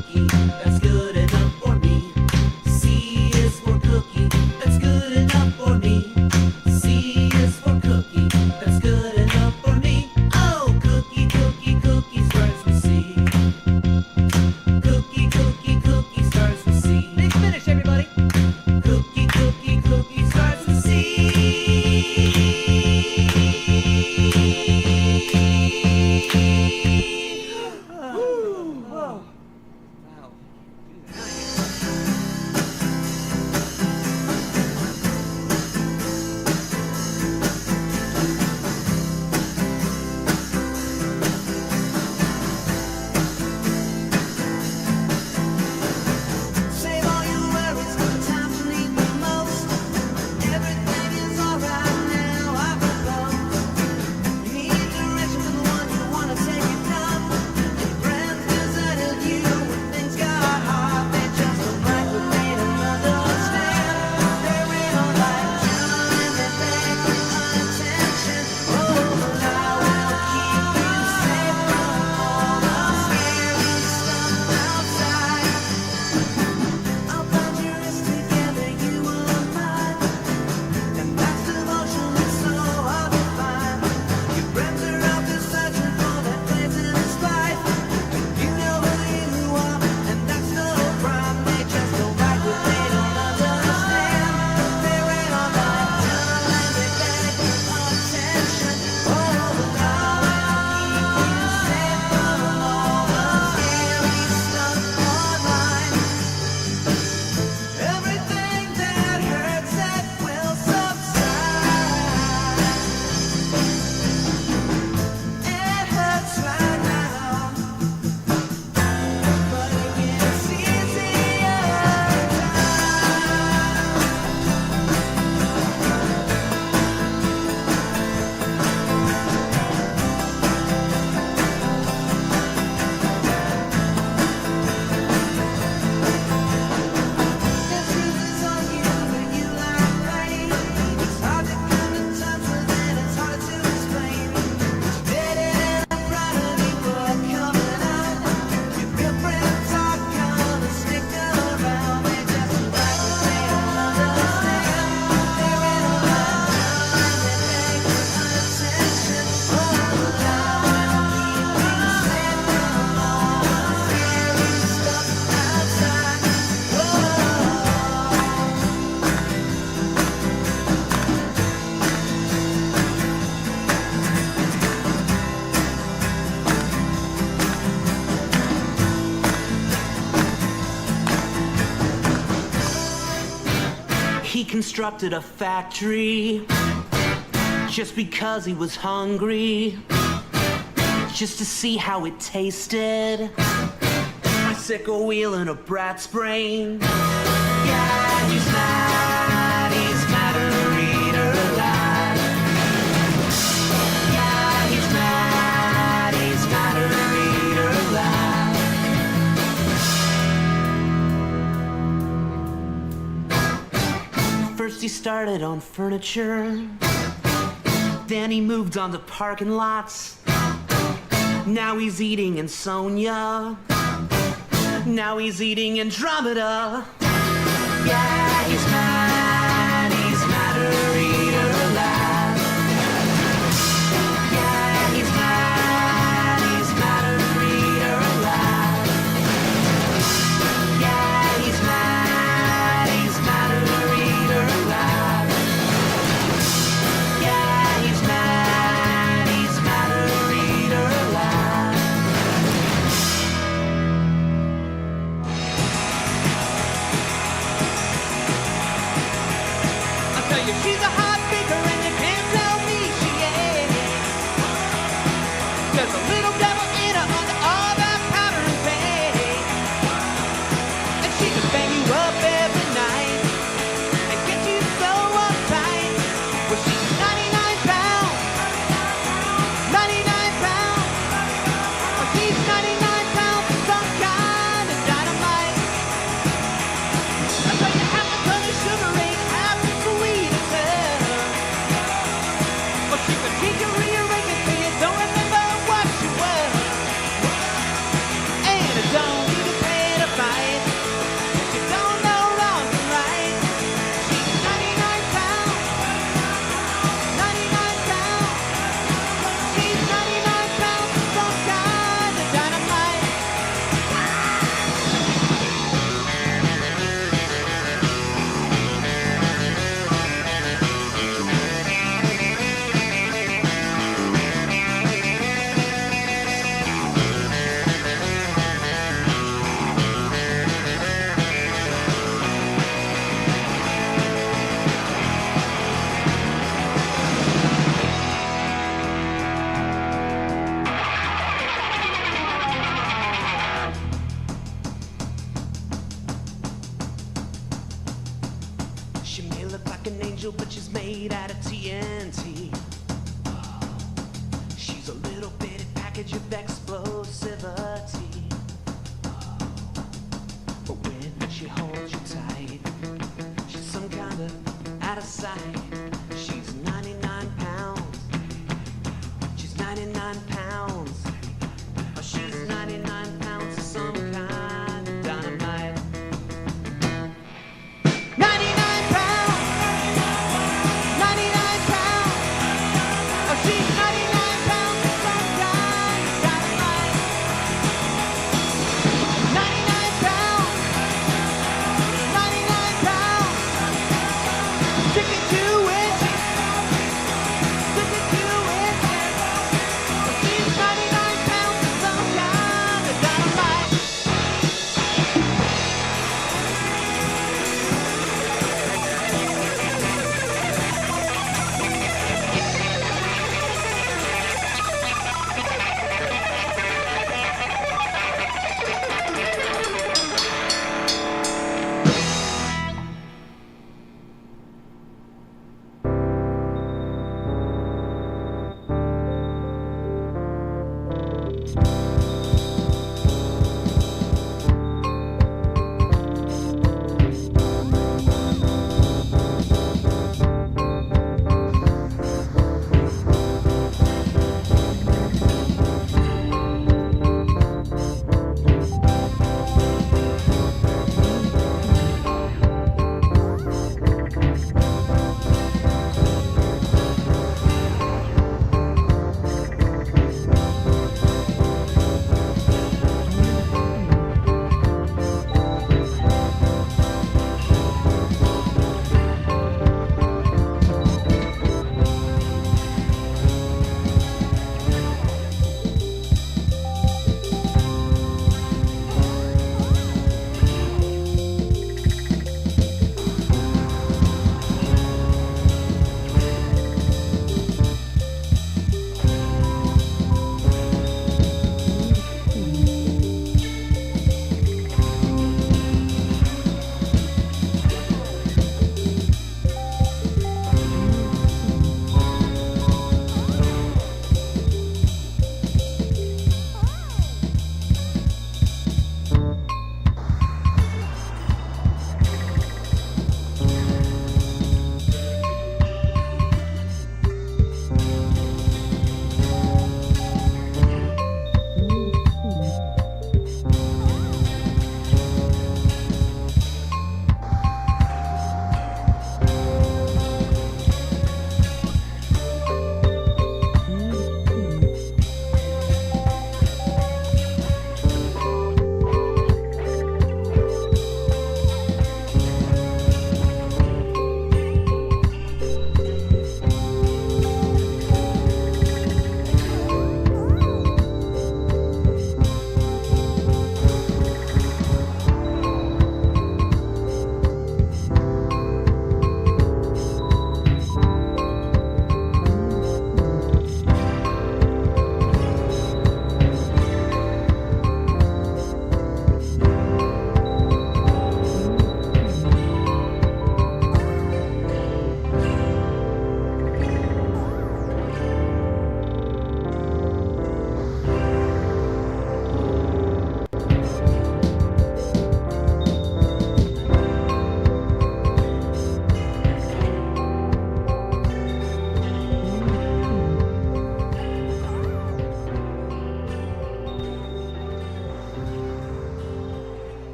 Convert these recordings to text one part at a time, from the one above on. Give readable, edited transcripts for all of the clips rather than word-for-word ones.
cookie, that's good enough for me. C is for cookie, that's good enough for me. C is for cookie, that's good enough for me. Oh, cookie, cookie, cookie starts with C. Cookie, cookie, cookie starts with C. Big finish, everybody. Cookie, cookie, cookie starts with C. Save all your worries for the times you need the most. Everything is alright now, I propose. You need direction from the one you wanna take it from. Your friends deserted you when things got hard. They just don't like what they don't understand. They're in on life, trying to beg for attention. Oh, but I will keep you safe from all the scary stuff outside. I'll bind your wrists together, you are mine. And that's devotion, it's so hard to find. Your friends are out there searching for that place in this life. You know who you are, and that's no crime. They just don't like what they don't understand. They're in on life, trying to beg for attention. Oh, but I will keep you safe from all the scary stuff online. Everything that hurts, it will subside. It hurts right now, but it gets easier in There's bruises on you when you lie pain. It's hard to come to terms with it, it's hard to explain. But you did it in front of me before coming out. Your real friends are gonna stick around. They just don't like what they don't understand. They're in on life, trying to beg for attention. Oh, but I will keep you safe from all the scary stuff outside. Whoa. He constructed a factory just because he was hungry, just to see how it tasted. Bicycle wheel in a brat's brain. Yeah, he's mad to read her alive. Yeah, he's mad to read her alive. First he started on furniture, then he moved on to parking lots. Now he's eating Insonia. Now he's eating Andromeda. Yeah, he's mad to read her alive. Yeah, he's mad to read her alive. Yeah, he's mad to read her alive. Yeah, he's mad to read her alive. I tell you, she's a angel, but she's made out of TNT. She's a little bitty package of explosivity. But when she holds you tight, she's some kind of out of sight. She's 99 pounds. She's 99 pounds. Oh, she's 99 pounds of some kind of dynamite. 99 pounds. 99 pounds. Oh, she's 99 pounds of some kind of dynamite. 99 pounds. 99 pounds. Chicken 2 inches. Chicken 2 inches. Oh, she's 99 pounds of some kind of dynamite.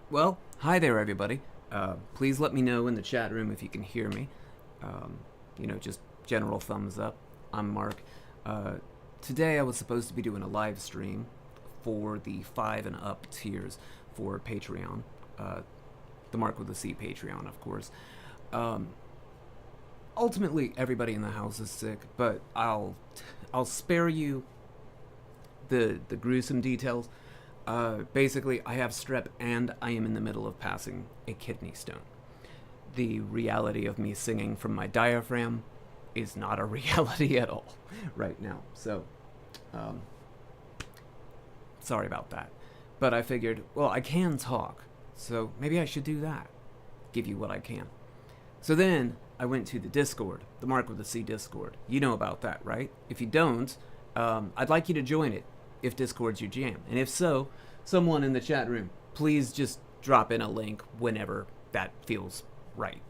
Well, hi there, everybody. Please let me know in the chat room if you can hear me. Just general thumbs up. I'm Mark. Today I was supposed to be doing a live stream for the 5 and up tiers, for Patreon, the Mark with the C Patreon, of course. Ultimately, everybody in the house is sick, but I'll spare you the gruesome details. Basically, I have strep and I am in the middle of passing a kidney stone. The reality of me singing from my diaphragm is not a reality at all right now. So, sorry about that. But I figured, well, I can talk, so maybe I should do that. Give you what I can. So then I went to the Discord, the Mark with the C Discord. You know about that, right? If you don't, I'd like you to join it if Discord's your jam. And if so, someone in the chat room, please just drop in a link whenever that feels right.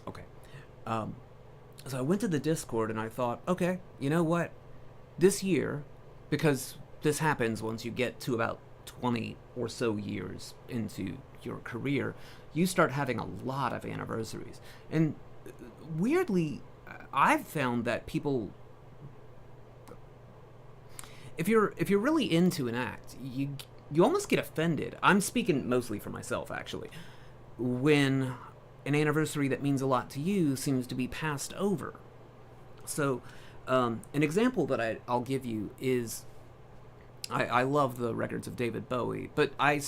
Okay. So I went to the Discord and I thought, okay, you know what? This year, because this happens once you get to about 20 or so years into your career, you start having a lot of anniversaries. And weirdly, I've found that people, if you're really into an act, you almost get offended. I'm speaking mostly for myself, actually, when an anniversary that means a lot to you seems to be passed over. So, an example that I'll give you is, I love the records of David Bowie, but I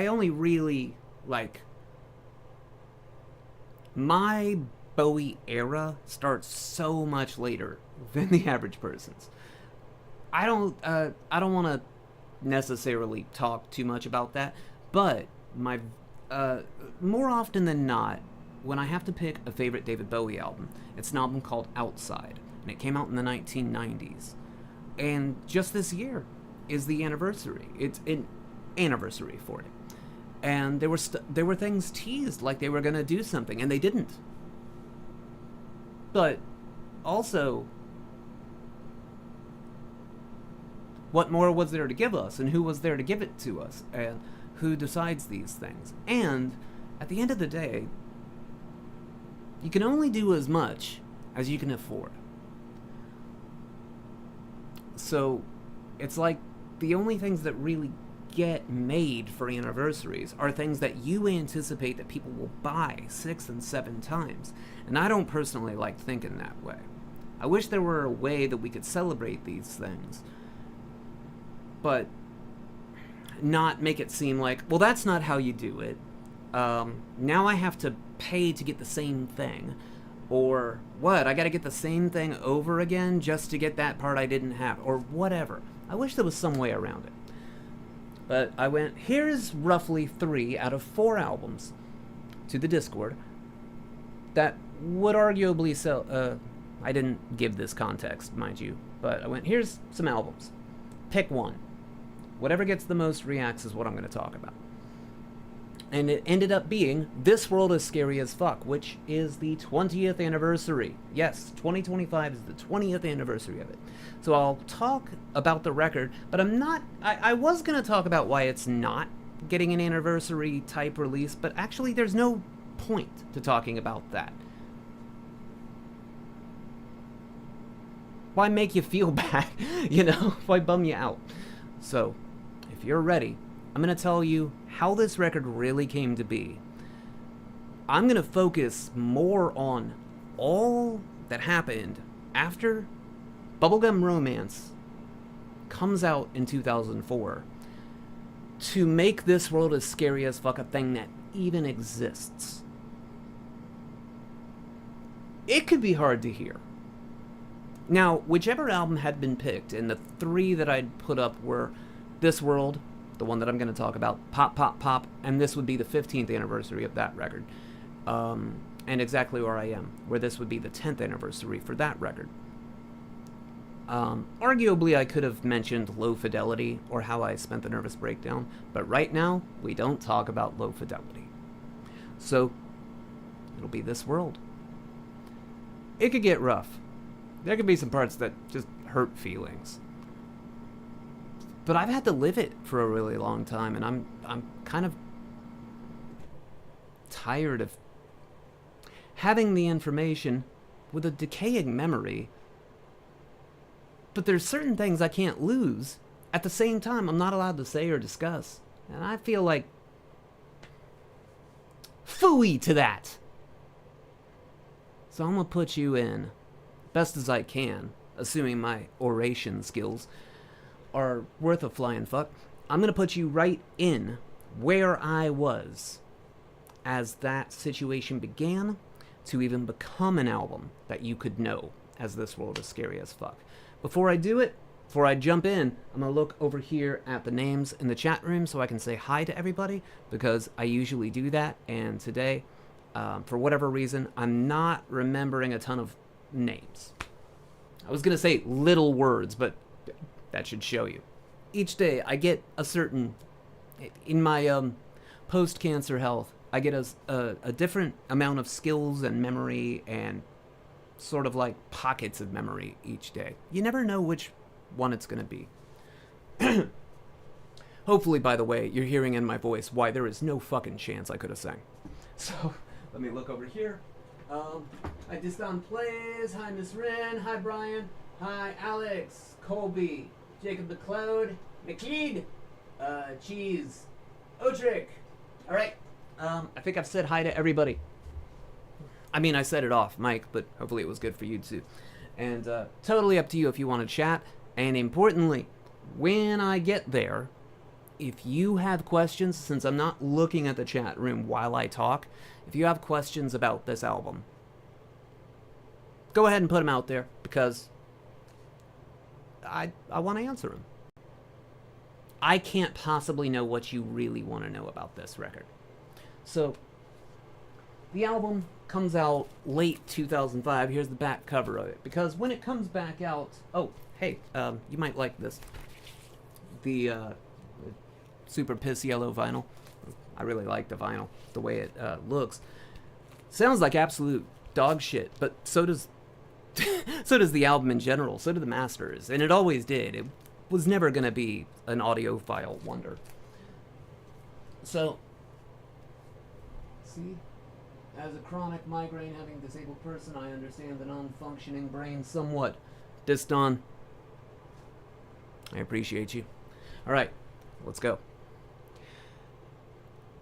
only really, like, my Bowie era starts so much later than the average person's. I don't want to necessarily talk too much about that, but my more often than not, when I have to pick a favorite David Bowie album, it's an album called Outside, and it came out in the 1990s. And just this year is the anniversary. It's an anniversary for it. And there were things teased like they were going to do something, and they didn't. But also, what more was there to give us, and who was there to give it to us, and who decides these things? And at the end of the day, you can only do as much as you can afford. So it's like the only things that really get made for anniversaries are things that you anticipate that people will buy 6 and 7 times. And I don't personally like thinking that way. I wish there were a way that we could celebrate these things, but not make it seem like, well, that's not how you do it. Now I have to pay to get the same thing. Or what? I gotta get the same thing over again just to get that part I didn't have. Or whatever. I wish there was some way around it. But I went, here's roughly 3 out of 4 albums to the Discord that would arguably sell. I didn't give this context, mind you. But I went, here's some albums. Pick one. Whatever gets the most reacts is what I'm going to talk about. And it ended up being This World is Scary as Fuck, which is the 20th anniversary. Yes, 2025 is the 20th anniversary of it. So I'll talk about the record, but I was going to talk about why it's not getting an anniversary type release, but actually there's no point to talking about that. Why make you feel bad? Why bum you out? So, if you're ready, I'm going to tell you how this record really came to be. I'm going to focus more on all that happened after Bubblegum Romance comes out in 2004 to make This World as Scary as Fuck a thing that even exists. It could be hard to hear. Now, whichever album had been picked, and the 3 that I'd put up were This World, the one that I'm going to talk about, Pop, Pop, Pop, and this would be the 15th anniversary of that record. And Exactly Where I Am, where this would be the 10th anniversary for that record. Arguably, I could have mentioned Low Fidelity or How I Spent the Nervous Breakdown, but right now, we don't talk about Low Fidelity. So, it'll be This World. It could get rough. There could be some parts that just hurt feelings. But I've had to live it for a really long time, and I'm kind of tired of having the information with a decaying memory. But there's certain things I can't lose. At the same time, I'm not allowed to say or discuss. And I feel like Phooey to that. So I'm gonna put you in, best as I can, assuming my oration skills are worth a flying fuck. I'm gonna put you right in where I was as that situation began to even become an album that you could know as This World is Scary as Fuck. Before I do it, before I jump in, I'm going to look over here at the names in the chat room so I can say hi to everybody, because I usually do that, and today, for whatever reason, I'm not remembering a ton of names. I was going to say little words, but that should show you. Each day I get a certain, in my post-cancer health, I get a different amount of skills and memory and sort of like pockets of memory each day. You never know which one it's going to be. Hopefully, by the way, you're hearing in my voice why there is no fucking chance I could have sang. So, let me look over here. Hi, Diston Plays. Hi, Miss Wren. Hi, Brian. Hi, Alex. Colby. Jacob McLeod. McLeod. Cheese. Otrick. All right. I think I've said hi to everybody. I mean, I said it off mic, but hopefully it was good for you too. And totally up to you if you want to chat. And importantly, when I get there, if you have questions, since I'm not looking at the chat room while I talk, if you have questions about this album, go ahead and put them out there, because I want to answer them. I can't possibly know what you really want to know about this record. So, the album comes out late 2005. Here's the back cover of it. Because when it comes back out... Oh, hey, you might like this. The super piss yellow vinyl. I really like the vinyl, the way it looks. Sounds like absolute dog shit, but so does so does the album in general. So do the masters, and it always did. It was never going to be an audiophile wonder. So, see, as a chronic migraine having disabled person, I understand the non-functioning brain somewhat. Diston, I appreciate you. All right, let's go.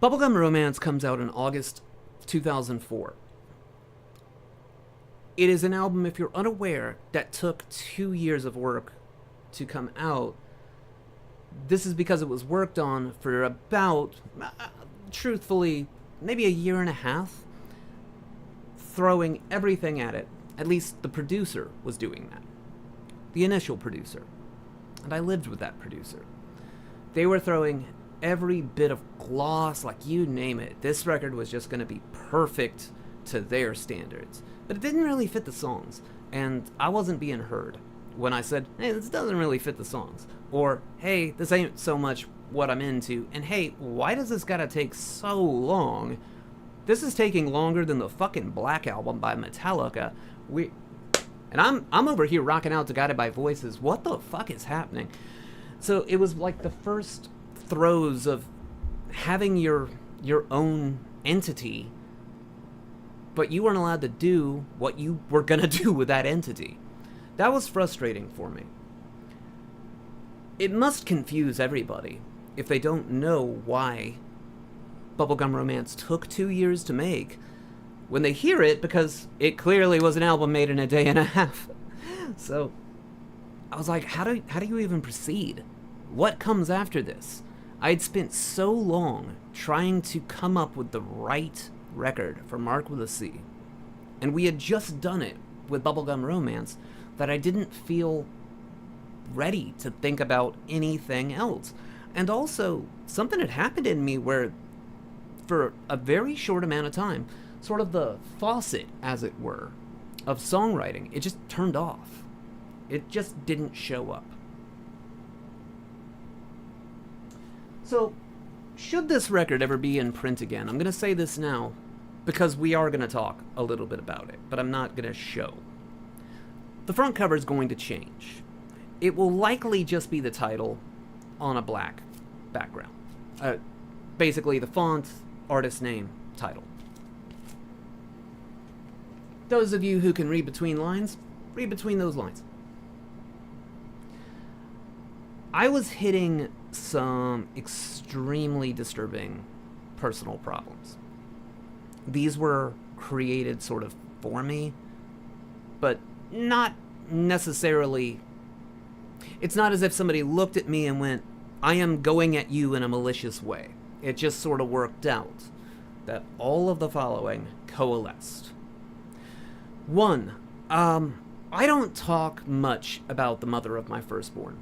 Bubblegum Romance comes out in August 2004. It is an album, if you're unaware, that took 2 years of work to come out. This is because it was worked on for about, truthfully, maybe a year and a half, throwing everything at it. At least the producer was doing that. The initial producer. And I lived with that producer. They were throwing every bit of gloss, like you name it. This record was just going to be perfect to their standards. But it didn't really fit the songs. And I wasn't being heard when I said, hey, this doesn't really fit the songs. Or, hey, this ain't so much what I'm into. And hey, why does this gotta take so long? This is taking longer than the fucking Black Album by Metallica. And I'm over here rocking out to Guided by Voices. What the fuck is happening? So it was like the first throes of having your own entity, but you weren't allowed to do what you were gonna do with that entity. That was frustrating for me. It must confuse everybody if they don't know why Bubblegum Romance took 2 years to make when they hear it, because it clearly was an album made in a day and a half. So I was like, how do you even proceed? What comes after this? I'd spent so long trying to come up with the right record for Mark with a C, and we had just done it with Bubblegum Romance, that I didn't feel ready to think about anything else. And also, something had happened in me where, for a very short amount of time, sort of the faucet, as it were, of songwriting, it just turned off. It just didn't show up. So, should this record ever be in print again, I'm going to say this now, because we are going to talk a little bit about it, but I'm not going to show. The front cover is going to change. It will likely just be the title on a black background. Basically, the font, artist name, title. Those of you who can read between lines, read between those lines. I was hitting some extremely disturbing personal problems. these were created sort of for me, but not necessarily. It's not as if somebody looked at me and went, I am going at you in a malicious way. It just sort of worked out that all of the following coalesced. 1. I don't talk much about the mother of my firstborn.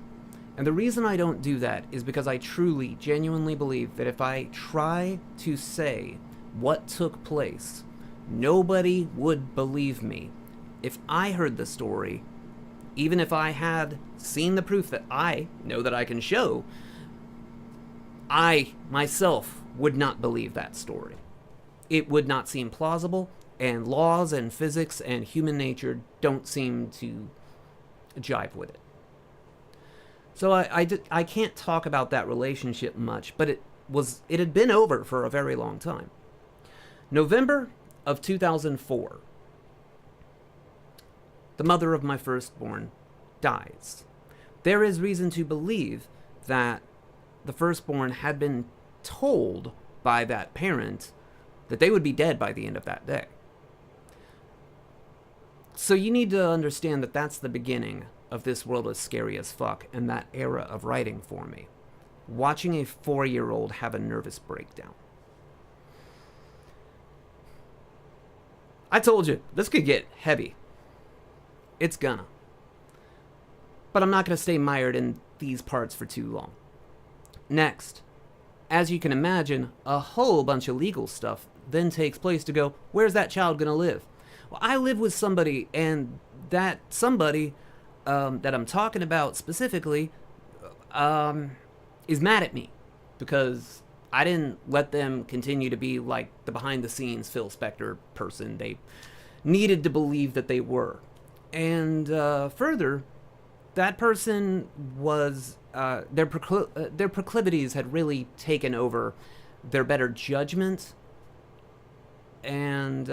And the reason I don't do that is because I truly, genuinely believe that if I try to say what took place, nobody would believe me. If I heard the story, even if I had seen the proof that I know that I can show, I, myself, would not believe that story. It would not seem plausible, and laws and physics and human nature don't seem to jive with it. So I can't talk about that relationship much, but it had been over for a very long time. November of 2004, the mother of my firstborn dies. There is reason to believe that the firstborn had been told by that parent that they would be dead by the end of that day. So you need to understand that that's the beginning of This World Is Scary as Fuck and that era of writing for me. Watching a 4-year-old have a nervous breakdown. I told you, this could get heavy. It's gonna. But I'm not gonna stay mired in these parts for too long. Next, as you can imagine, a whole bunch of legal stuff then takes place to go, where's that child gonna live? Well, I live with somebody, and that somebody that I'm talking about specifically is mad at me because I didn't let them continue to be like the behind-the-scenes Phil Spector person they needed to believe that they were. And further, that person was their proclivities had really taken over their better judgment, and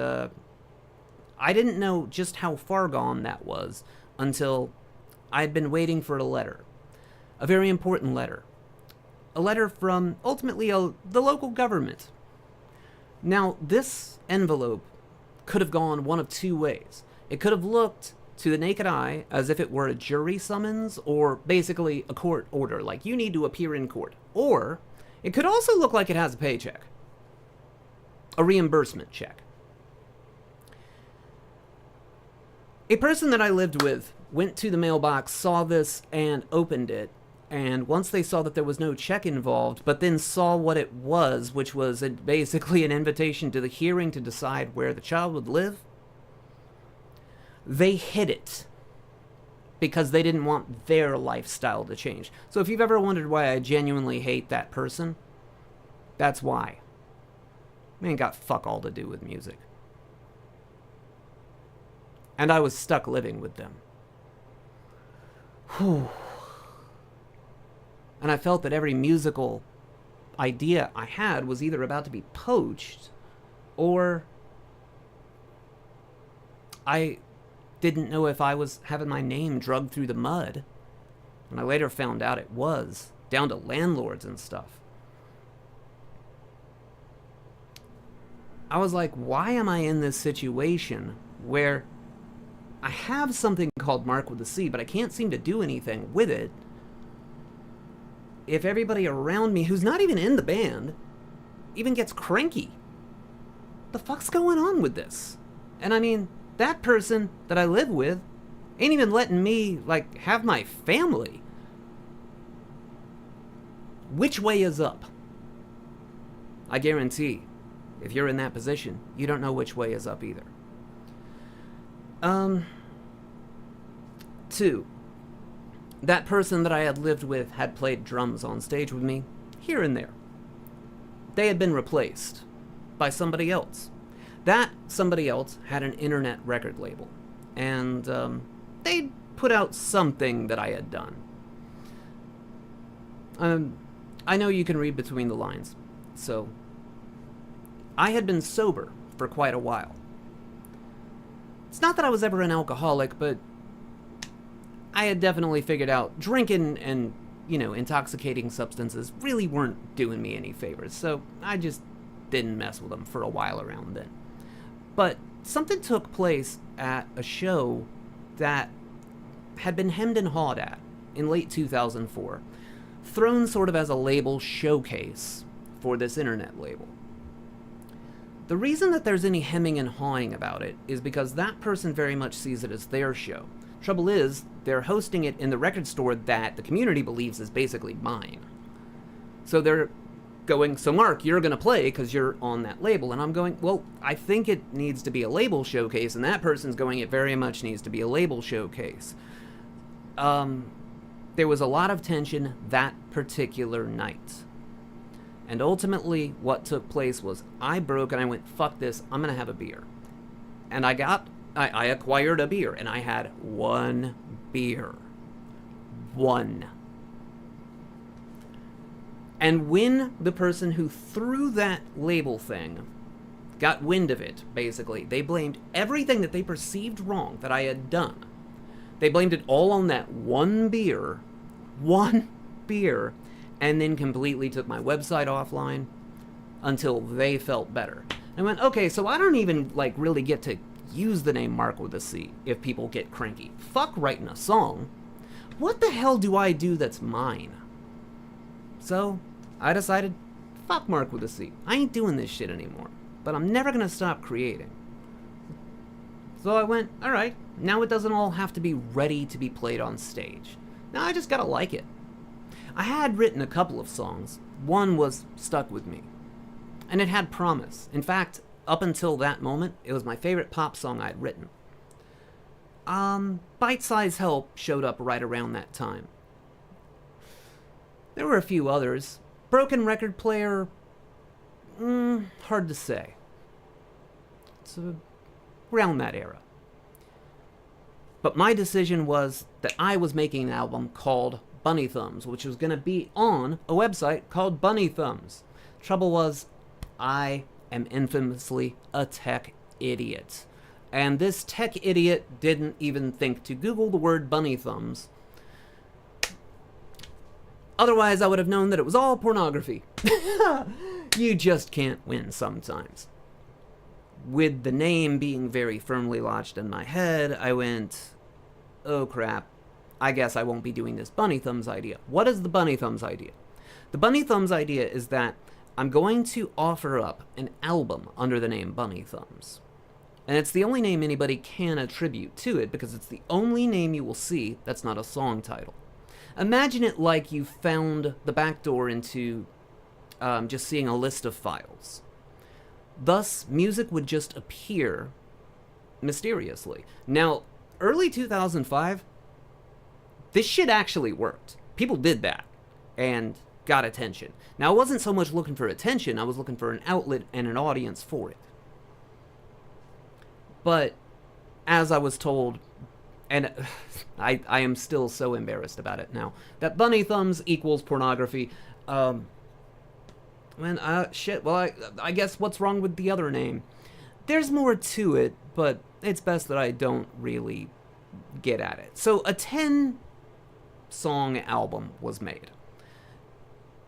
I didn't know just how far gone that was until I'd been waiting for a letter, a very important letter, a letter from ultimately the local government. Now, this envelope could have gone one of two ways. It could have looked to the naked eye as if it were a jury summons or basically a court order, like you need to appear in court. Or it could also look like it has a paycheck, a reimbursement check. A person that I lived with went to the mailbox, saw this, and opened it. And once they saw that there was no check involved, but then saw what it was, which was basically an invitation to the hearing to decide where the child would live, they hid it because they didn't want their lifestyle to change. So if you've ever wondered why I genuinely hate that person, that's why. It ain't got fuck all to do with music. And I was stuck living with them. Whew. And I felt that every musical idea I had was either about to be poached or I didn't know if I was having my name drugged through the mud. And I later found out it was, down to landlords and stuff. I was like, why am I in this situation where I have something called Mark with a C, but I can't seem to do anything with it if everybody around me who's not even in the band even gets cranky? The fuck's going on with this? And I mean, that person that I live with ain't even letting me, like, have my family. Which way is up? I guarantee, if you're in that position, you don't know which way is up either. 2. That person that I had lived with had played drums on stage with me, here and there. They had been replaced by somebody else. That somebody else had an internet record label, and they'd put out something that I had done. I know you can read between the lines, so I had been sober for quite a while. It's not that I was ever an alcoholic, but I had definitely figured out drinking and, intoxicating substances really weren't doing me any favors, so I just didn't mess with them for a while around then. But something took place at a show that had been hemmed and hawed at in late 2004, thrown sort of as a label showcase for this internet label. The reason that there's any hemming and hawing about it is because that person very much sees it as their show. Trouble is, they're hosting it in the record store that the community believes is basically mine. So they're going, so Mark, you're going to play because you're on that label. And I'm going, well, I think it needs to be a label showcase. And that person's going, it very much needs to be a label showcase. There was a lot of tension that particular night. And ultimately, what took place was I broke and I went, fuck this, I'm going to have a beer. And I acquired a beer, and I had one beer. One. And when the person who threw that label thing got wind of it, basically, they blamed everything that they perceived wrong that I had done. They blamed it all on that one beer, and then completely took my website offline until they felt better. I went, okay, so I don't even, really get to use the name Mark with a C if people get cranky. Fuck writing a song. What the hell do I do that's mine? So, I decided, fuck Mark with a C. I ain't doing this shit anymore. But I'm never gonna stop creating. So I went, alright, now it doesn't all have to be ready to be played on stage. Now I just gotta like it. I had written a couple of songs. One was Stuck With Me. And it had promise. In fact, up until that moment, it was my favorite pop song I'd written. Bite Size Help showed up right around that time. There were a few others. Broken Record Player, hard to say. It's around that era. But my decision was that I was making an album called Bunny Thumbs, which was going to be on a website called Bunny Thumbs. Trouble was, I am infamously a tech idiot. And this tech idiot didn't even think to Google the word Bunny Thumbs. Otherwise, I would have known that it was all pornography. You just can't win sometimes. With the name being very firmly lodged in my head, I went, oh crap, I guess I won't be doing this Bunny Thumbs idea. What is the Bunny Thumbs idea? The Bunny Thumbs idea is that I'm going to offer up an album under the name Bunny Thumbs. And it's the only name anybody can attribute to it because it's the only name you will see that's not a song title. Imagine it like you found the back door into just seeing a list of files. Thus, music would just appear mysteriously. Now, early 2005, this shit actually worked. People did that and got attention. Now, I wasn't so much looking for attention, I was looking for an outlet and an audience for it. But, as I was told, and I am still so embarrassed about it now, that Bunny Thumbs equals pornography. Shit, well, I guess what's wrong with the other name? There's more to it, but it's best that I don't really get at it. So, a 10-song album was made.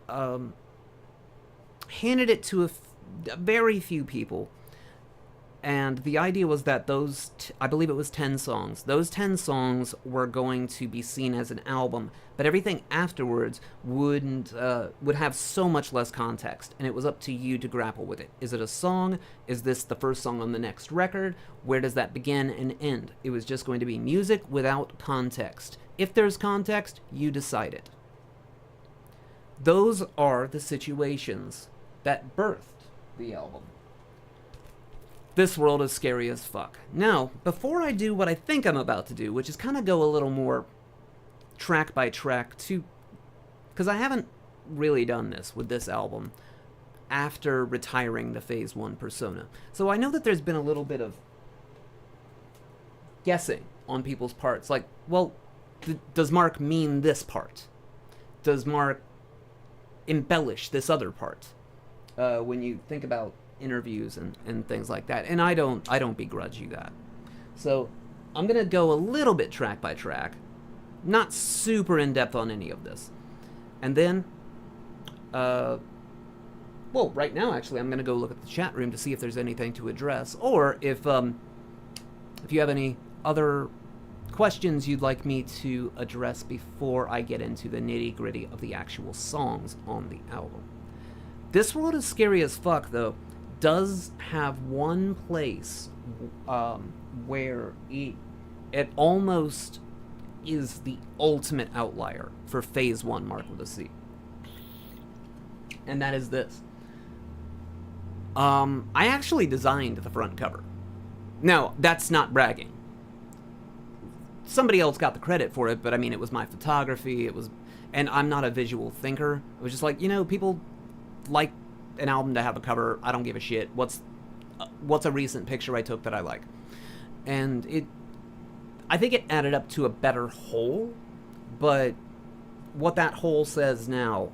Handed it to a very few people. And the idea was that those, I believe it was 10 songs, those 10 songs were going to be seen as an album, but everything afterwards would have so much less context, and it was up to you to grapple with it. Is it a song? Is this the first song on the next record? Where does that begin and end? It was just going to be music without context. If there's context, you decide it. Those are the situations that birthed the album. This world is scary as fuck. Now, before I do what I think I'm about to do, which is kind of go a little more track by track to... because I haven't really done this with this album after retiring the Phase 1 persona. So I know that there's been a little bit of guessing on people's parts. Like, well, does Mark mean this part? Does Mark embellish this other part? When you think about interviews and things like that, and I don't begrudge you that. So I'm gonna go a little bit track by track, not super in depth on any of this, and then we'll well, right now, actually, I'm going to go look at the chat room to see if there's anything to address, or if you have any other questions you'd like me to address before I get into the nitty-gritty of the actual songs on the album. This World is Scary as Fuck, though, does have one place where it almost is the ultimate outlier for Phase 1 Mark with a C. And that is this. I actually designed the front cover. Now, that's not bragging. Somebody else got the credit for it, but I mean, it was my photography, and I'm not a visual thinker. It was just like, people like an album to have a cover. I don't give a shit. What's a recent picture I took that I like? And I think it added up to a better whole, but what that whole says now,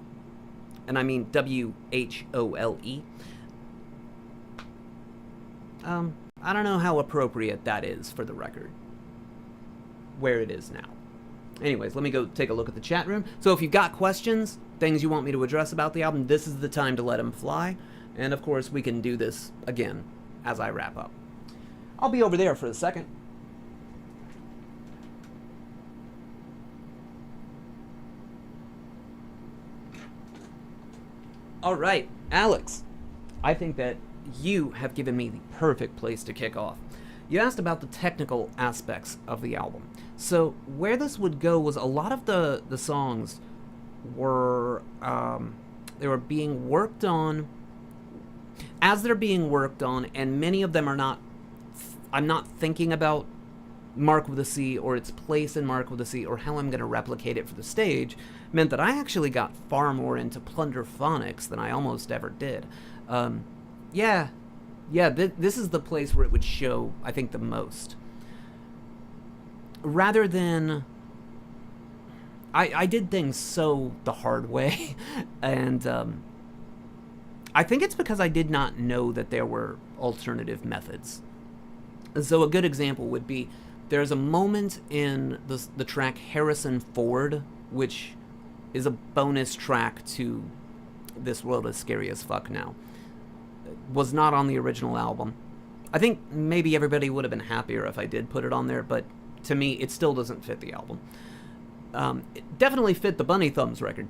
and I mean WHOLE, I don't know how appropriate that is for the record, where it is now. Anyways, let me go take a look at the chat room. So if you've got questions, things you want me to address about the album, this is the time to let them fly. And of course, we can do this again as I wrap up. I'll be over there for a second. All right, Alex, I think that you have given me the perfect place to kick off. You asked about the technical aspects of the album. So where this would go was a lot of the songs were they were being worked on as they're being worked on, and many of them are not. I'm not thinking about Mark with a C or its place in Mark with a C or how I'm going to replicate it for the stage. Meant that I actually got far more into plunderphonics than I almost ever did. This is the place where it would show, I think, the most. Rather than... I did things so the hard way, and I think it's because I did not know that there were alternative methods. So a good example would be, there's a moment in the track Harrison Ford, which is a bonus track to This World is Scary as Fuck Now. Was not on the original album. I think maybe everybody would have been happier if I did put it on there, but to me, it still doesn't fit the album. It definitely fit the Bunny Thumbs record.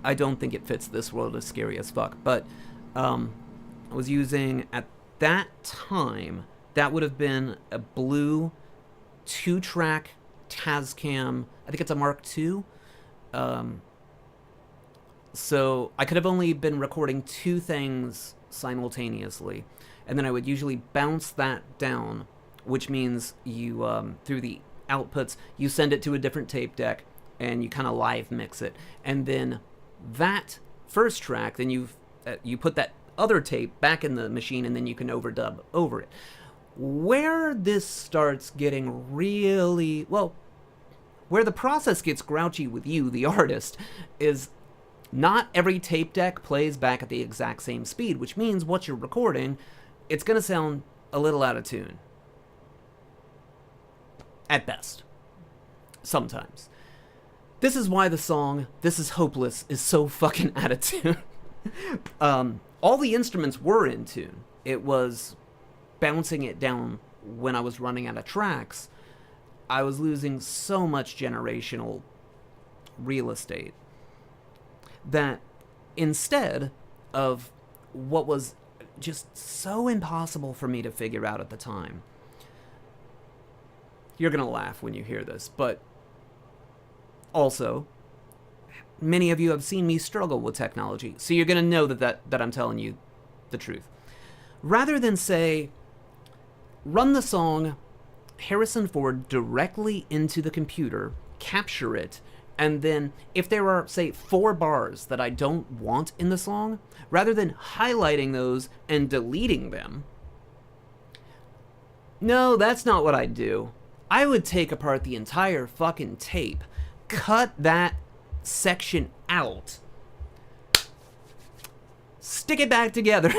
I don't think it fits This World is Scary as Fuck, but I was using, at that time, that would have been a blue 2-track Tascam, I think it's a Mark II. So I could have only been recording 2 things simultaneously, and then I would usually bounce that down, which means you, through the outputs, you send it to a different tape deck, and you kind of live mix it. And then that first track, then you put that other tape back in the machine, and then you can overdub over it. Where this starts getting really, well, where the process gets grouchy with you, the artist, is not every tape deck plays back at the exact same speed, which means what you're recording, it's going to sound a little out of tune. At best. Sometimes. This is why the song, This Is Hopeless, is so fucking out of tune. All the instruments were in tune. It was bouncing it down when I was running out of tracks. I was losing so much generational real estate that instead of what was just so impossible for me to figure out at the time, you're going to laugh when you hear this, but also, many of you have seen me struggle with technology, so you're going to know that I'm telling you the truth. Rather than say, run the song Harrison Ford directly into the computer, capture it, and then if there are, say, 4 bars that I don't want in the song, rather than highlighting those and deleting them, no, that's not what I'd do. I would take apart the entire fucking tape, cut that section out, stick it back together.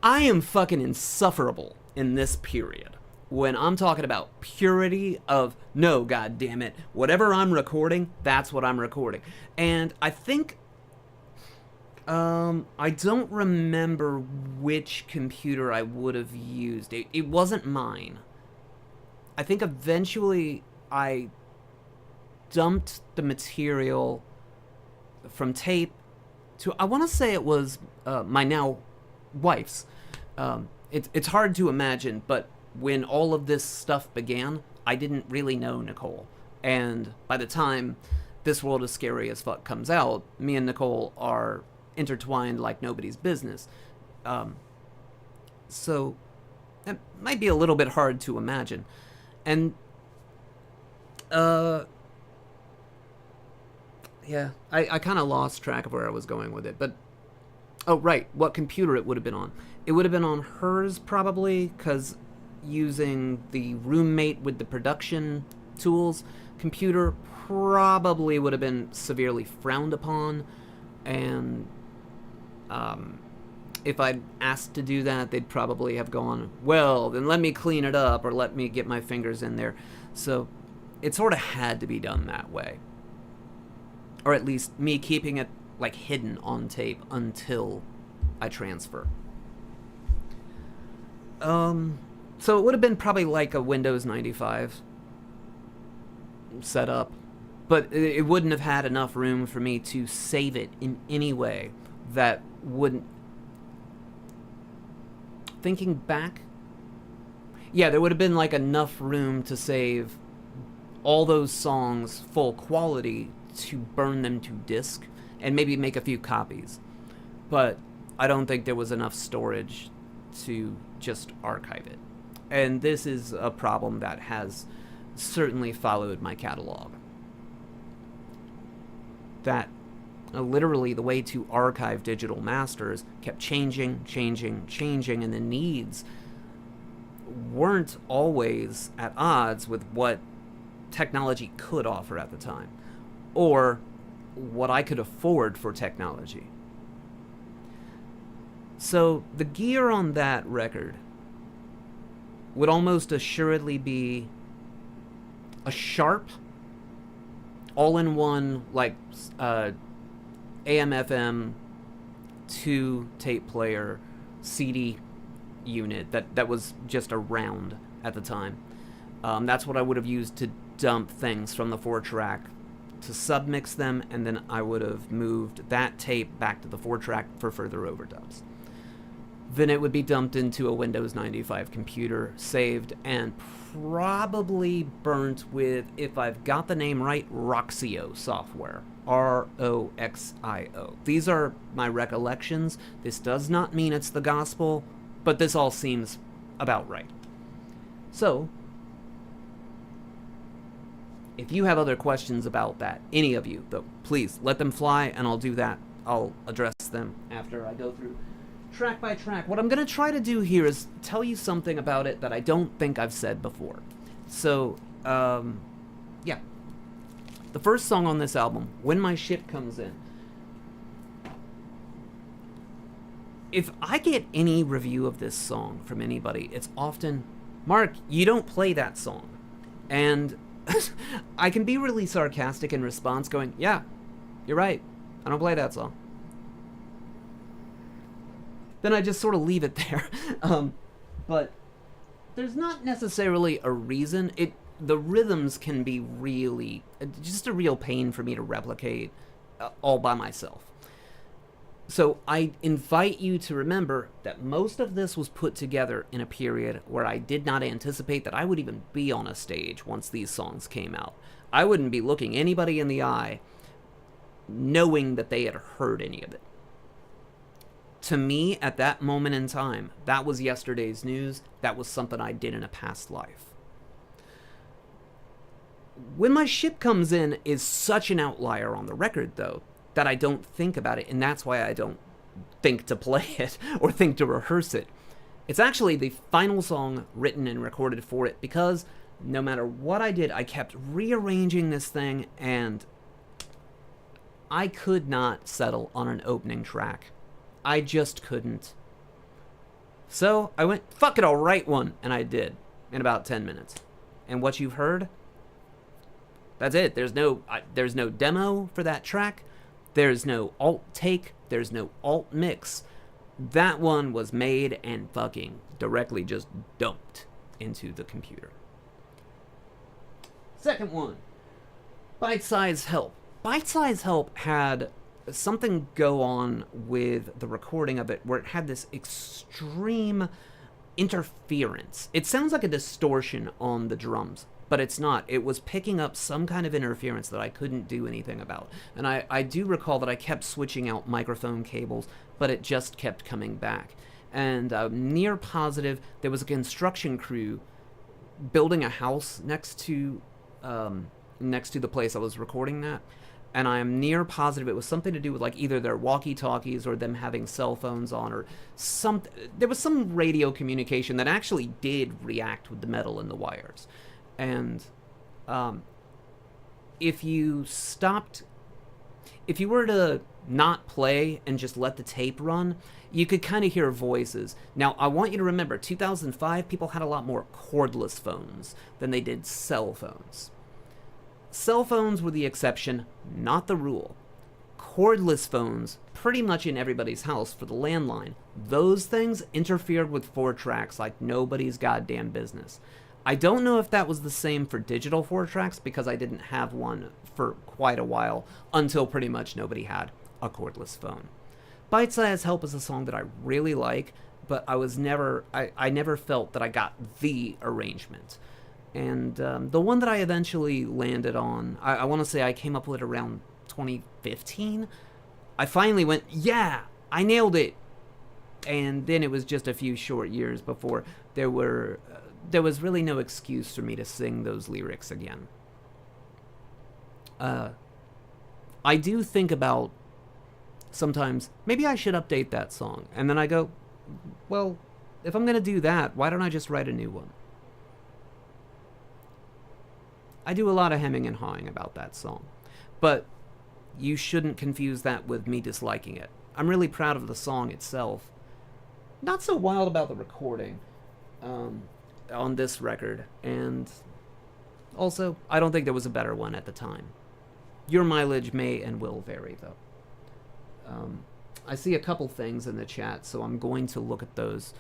I am fucking insufferable in this period. When I'm talking about purity of, no, God damn it, whatever I'm recording, that's what I'm recording. And I think I don't remember which computer I would have used. It wasn't mine. I think eventually I dumped the material from tape to, I want to say it was my now wife's. It's hard to imagine, but when all of this stuff began, I didn't really know Nicole. And by the time This World is Scary as Fuck comes out, me and Nicole are intertwined like nobody's business. So it might be a little bit hard to imagine. And, yeah, I kind of lost track of where I was going with it. But, oh, right, what computer it would have been on. It would have been on hers, probably, because using the roommate with the production tools computer probably would have been severely frowned upon. And if I'd asked to do that, they'd probably have gone, well, then let me clean it up or let me get my fingers in there. So it sort of had to be done that way. Or at least me keeping it like hidden on tape until I transfer. So it would have been probably like a Windows 95 setup, but it wouldn't have had enough room for me to save it in any way that wouldn't. Thinking back, yeah, there would have been like enough room to save all those songs full quality to burn them to disk and maybe make a few copies. But I don't think there was enough storage to just archive it. And this is a problem that has certainly followed my catalog. That literally the way to archive digital masters kept changing, and the needs weren't always at odds with what technology could offer at the time, or what I could afford for technology. So the gear on that record would almost assuredly be a Sharp all-in-one, like, AM/FM 2 tape player CD unit that was just around at the time. That's what I would have used to dump things from the 4-track to submix them, and then I would have moved that tape back to the 4-track for further overdubs. Then it would be dumped into a Windows 95 computer, saved, and probably burnt with, if I've got the name right, Roxio software. Roxio. These are my recollections. This does not mean it's the gospel, but this all seems about right. So, if you have other questions about that, any of you, though, please let them fly, and I'll do that. I'll address them after I go through track by track. What I'm going to try to do here is tell you something about it that I don't think I've said before. So, yeah. The first song on this album, When My Ship Comes In. If I get any review of this song from anybody, it's often, Mark, you don't play that song. And I can be really sarcastic in response, going, yeah, you're right, I don't play that song. Then I just sort of leave it there. But there's not necessarily a reason. The rhythms can be really, just a real pain for me to replicate all by myself. So I invite you to remember that most of this was put together in a period where I did not anticipate that I would even be on a stage once these songs came out. I wouldn't be looking anybody in the eye knowing that they had heard any of it. To me, at that moment in time, that was yesterday's news. That was something I did in a past life. When My Ship Comes In is such an outlier on the record, though, that I don't think about it, and that's why I don't think to play it or think to rehearse it. It's actually the final song written and recorded for it, because no matter what I did, I kept rearranging this thing, and I could not settle on an opening track. I just couldn't. So I went, fuck it, I'll write one, and I did, in about 10 minutes. And what you've heard, that's it. There's no demo for that track. There's no alt take. There's no alt mix. That one was made and fucking directly just dumped into the computer. Second one, Bite Size Help. Bite Size Help had something go on with the recording of it where it had this extreme interference. It sounds like a distortion on the drums, but it's not. It was picking up some kind of interference that I couldn't do anything about. And I do recall that I kept switching out microphone cables, but it just kept coming back. And near positive, there was a construction crew building a house next to the place I was recording that. And I am near positive it was something to do with like either their walkie-talkies or them having cell phones on or some. There was some radio communication that actually did react with the metal in the wires. And if you were to not play and just let the tape run, you could kind of hear voices. Now, I want you to remember, 2005, people had a lot more cordless phones than they did cell phones. Cell phones were the exception, not the rule. Cordless phones, pretty much in everybody's house for the landline, those things interfered with 4 tracks like nobody's goddamn business. I don't know if that was the same for digital 4 tracks because I didn't have one for quite a while until pretty much nobody had a cordless phone. Bite Size Help is a song that I really like, but I never felt that I got the arrangement. And the one that I eventually landed on, I want to say I came up with it around 2015. I finally went, yeah, I nailed it. And then it was just a few short years before there was really no excuse for me to sing those lyrics again. I do think about sometimes, maybe I should update that song. And then I go, well, if I'm going to do that, why don't I just write a new one? I do a lot of hemming and hawing about that song. But you shouldn't confuse that with me disliking it. I'm really proud of the song itself. Not so wild about the recording on this record. And also, I don't think there was a better one at the time. Your mileage may and will vary, though. I see a couple things in the chat, so I'm going to look at those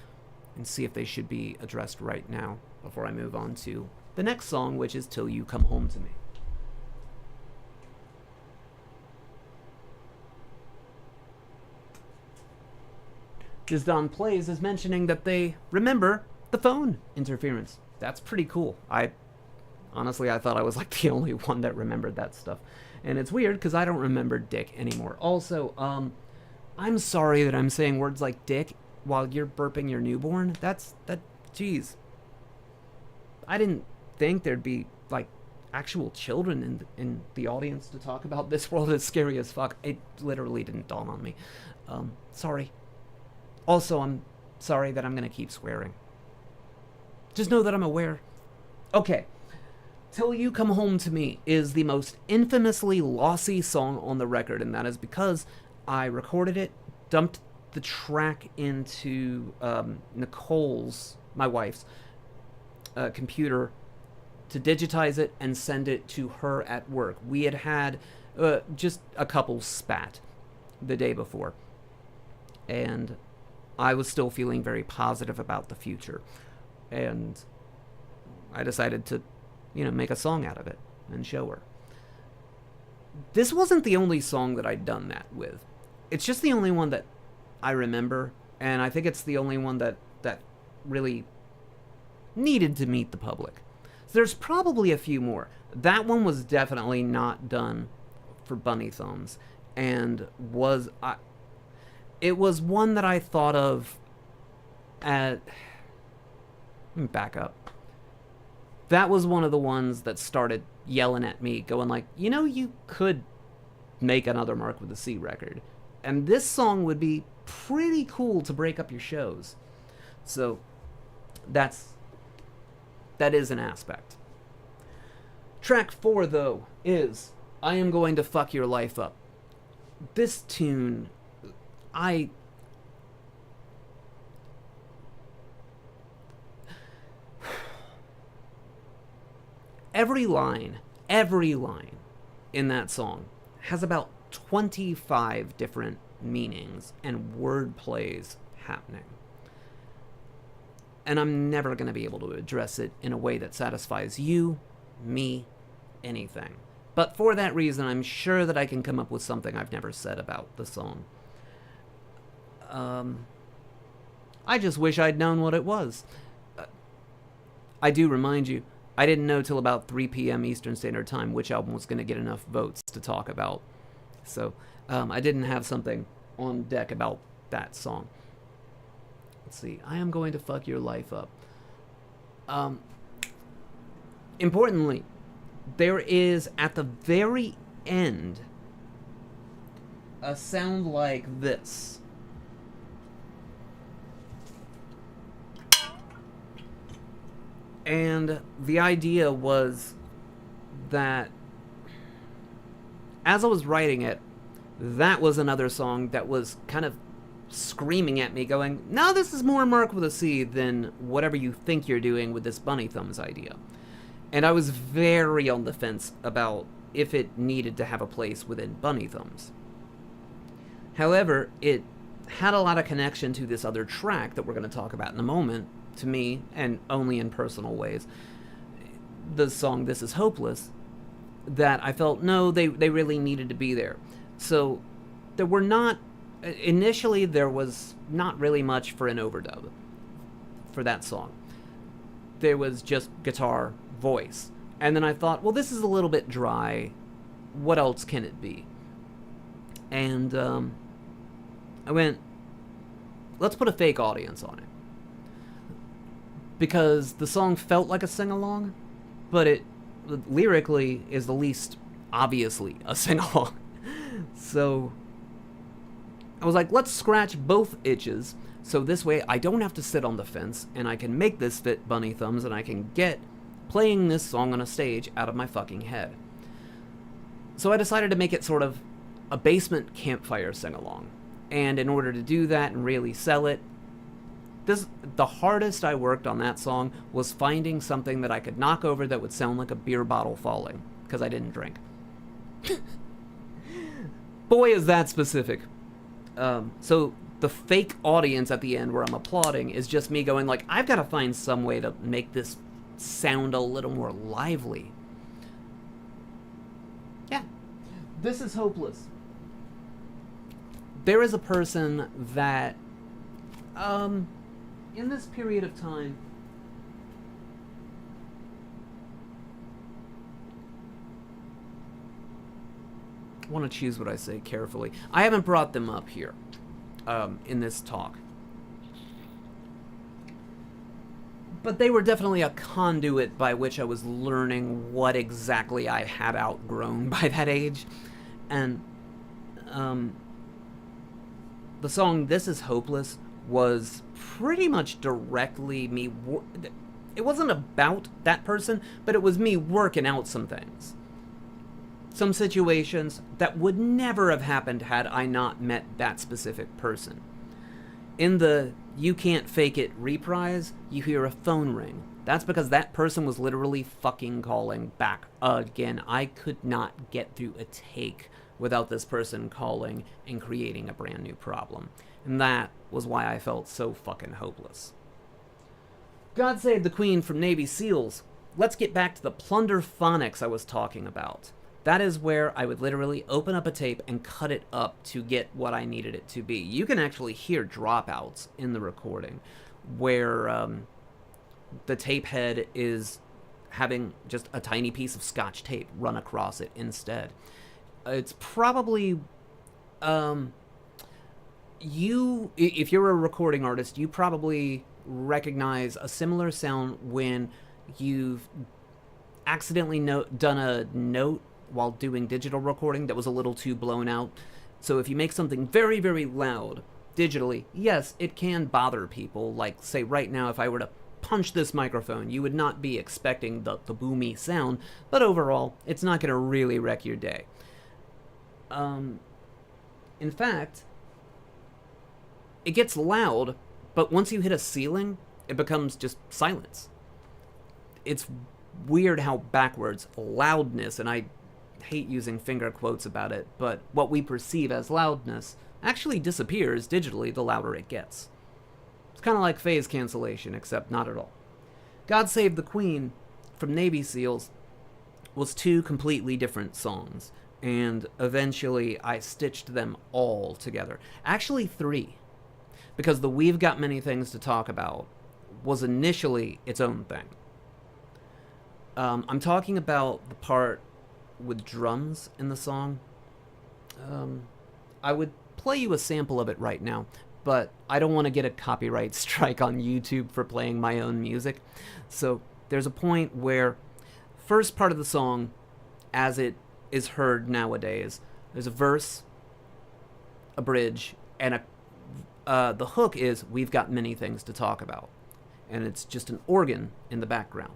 and see if they should be addressed right now before I move on to the next song, which is Till You Come Home to Me. Just Don Plays is mentioning that they remember the phone interference. That's pretty cool. Honestly, I thought I was like the only one that remembered that stuff. And it's weird because I don't remember dick anymore. Also, I'm sorry that I'm saying words like dick while you're burping your newborn. Jeez. I didn't think there'd be like actual children in the audience to talk about This World Is Scary as Fuck. It literally didn't dawn on me. Sorry. Also, I'm sorry that I'm going to keep swearing. Just know that I'm aware. Okay. Till You Come Home to Me is the most infamously lossy song on the record, and that is because I recorded it, dumped the track into Nicole's, my wife's, computer to digitize it and send it to her at work. We had just a couple spat the day before, and I was still feeling very positive about the future, and I decided to make a song out of it and show her. This wasn't the only song that I'd done that with. It's just the only one that I remember, and I think it's the only one that really needed to meet the public. So there's probably a few more. That one was definitely not done for Bunny Thumbs, and it was one that I thought of at... Let me back up. That was one of the ones that started yelling at me, going like, you could make another Mark with a C record. And this song would be pretty cool to break up your shows. So, that is an aspect. Track 4, though, is I Am Going to Fuck Your Life Up. This tune, Every line in that song has about 25 different meanings and word plays happening. And I'm never going to be able to address it in a way that satisfies you, me, anything. But for that reason, I'm sure that I can come up with something I've never said about the song. I just wish I'd known what it was. I do remind you, I didn't know till about 3 p.m. Eastern Standard Time which album was going to get enough votes to talk about. So I didn't have something on deck about that song. Let's see. I am going to fuck your life up. Importantly, there is at the very end a sound like this. And the idea was that as I was writing it, that was another song that was kind of screaming at me going, no, this is more Mark with a C than whatever you think you're doing with this Bunny Thumbs idea. And I was very on the fence about if it needed to have a place within Bunny Thumbs. However, it had a lot of connection to this other track that we're going to talk about in a moment, to me, and only in personal ways. The song This Is Hopeless, that I felt, no, they really needed to be there. So there were not, initially there was not really much for an overdub for that song. There was just guitar, voice. And then I thought, well, this is a little bit dry. What else can it be? And I went, let's put a fake audience on it. Because the song felt like a sing-along, but it lyrically is the least obviously a sing-along. So I was like, let's scratch both itches, so this way I don't have to sit on the fence, and I can make this fit Bunny Thumbs, and I can get playing this song on a stage out of my fucking head. So I decided to make it sort of a basement campfire sing-along. And in order to do that and really sell it, the hardest I worked on that song was finding something that I could knock over that would sound like a beer bottle falling, because I didn't drink. Boy, is that specific. So the fake audience at the end where I'm applauding is just me going like, I've got to find some way to make this sound a little more lively. Yeah. This Is Hopeless. There is a person that, in this period of time, I want to choose what I say carefully. I haven't brought them up here in this talk. But they were definitely a conduit by which I was learning what exactly I had outgrown by that age. And the song This Is Hopeless was pretty much directly me. It wasn't about that person, but it was me working out some things. Some situations that would never have happened had I not met that specific person. In the You Can't Fake It reprise, you hear a phone ring. That's because that person was literally fucking calling back again. I could not get through a take without this person calling and creating a brand new problem. And that was why I felt so fucking hopeless. God Save the Queen from Navy SEALs. Let's get back to the plunder phonics I was talking about. That is where I would literally open up a tape and cut it up to get what I needed it to be. You can actually hear dropouts in the recording where the tape head is having just a tiny piece of Scotch tape run across it instead. It's probably... if you're a recording artist, you probably recognize a similar sound when you've accidentally done a note while doing digital recording that was a little too blown out. So if you make something very, very loud digitally, yes, it can bother people. Like, say right now, if I were to punch this microphone, you would not be expecting the boomy sound, but overall, it's not going to really wreck your day. In fact, it gets loud, but once you hit a ceiling, it becomes just silence. It's weird how backwards loudness, and I hate using finger quotes about it, but what we perceive as loudness actually disappears digitally the louder it gets. It's kind of like phase cancellation, except not at all. God Save the Queen from Navy SEALs was two completely different songs, and eventually I stitched them all together. Actually, three, because the We've Got Many Things to Talk About was initially its own thing. I'm talking about the part with drums in the song. I would play you a sample of it right now, but I don't want to get a copyright strike on YouTube for playing my own music. So there's a point where, first part of the song, as it is heard nowadays, there's a verse, a bridge, and the hook is "We've got many things to talk about," and it's just an organ in the background.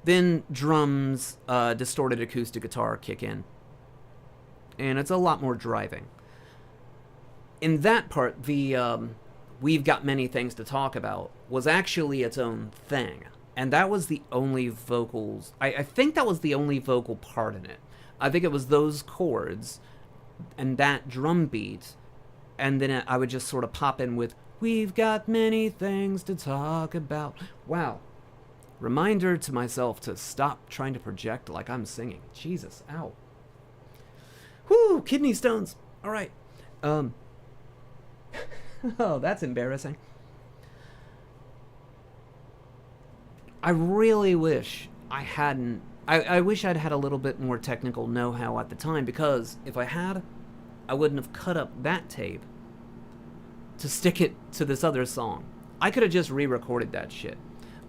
Then drums, distorted acoustic guitar kick in, and it's a lot more driving. In that part, the "We've Got Many Things to Talk About" was actually its own thing, and that was the only vocals. I think that was the only vocal part in it. I think it was those chords and that drum beat, and then I would just sort of pop in with "We've got many things to talk about." Wow. Reminder to myself to stop trying to project like I'm singing. Jesus, ow. Whoo, kidney stones. All right. Oh, that's embarrassing. I really wish I hadn't. I wish I'd had a little bit more technical know-how at the time, because if I had, I wouldn't have cut up that tape to stick it to this other song. I could have just re-recorded that shit.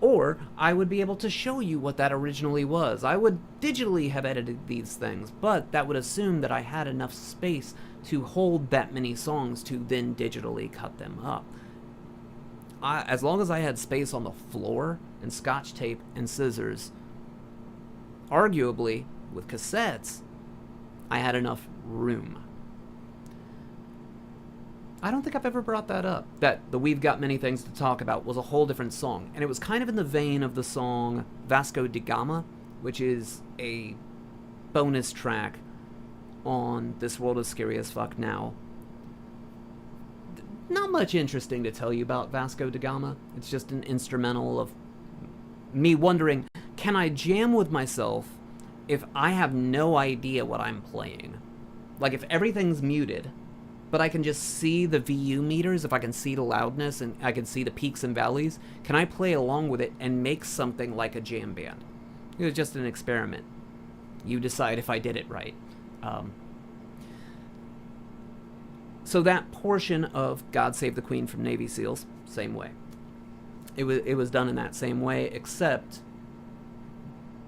Or I would be able to show you what that originally was. I would digitally have edited these things, but that would assume that I had enough space to hold that many songs to then digitally cut them up. As long as I had space on the floor and scotch tape and scissors, arguably with cassettes, I had enough room. I don't think I've ever brought that up. That the "We've Got Many Things to Talk About" was a whole different song. And it was kind of in the vein of the song Vasco da Gama, which is a bonus track on This World is Scary as Fuck Now. Not much interesting to tell you about Vasco da Gama. It's just an instrumental of me wondering, can I jam with myself if I have no idea what I'm playing? Like, if everything's muted, but I can just see the VU meters, if I can see the loudness and I can see the peaks and valleys, can I play along with it and make something like a jam band? It was just an experiment. You decide if I did it right. So that portion of God Save the Queen from Navy SEALs, same way. It was done in that same way, except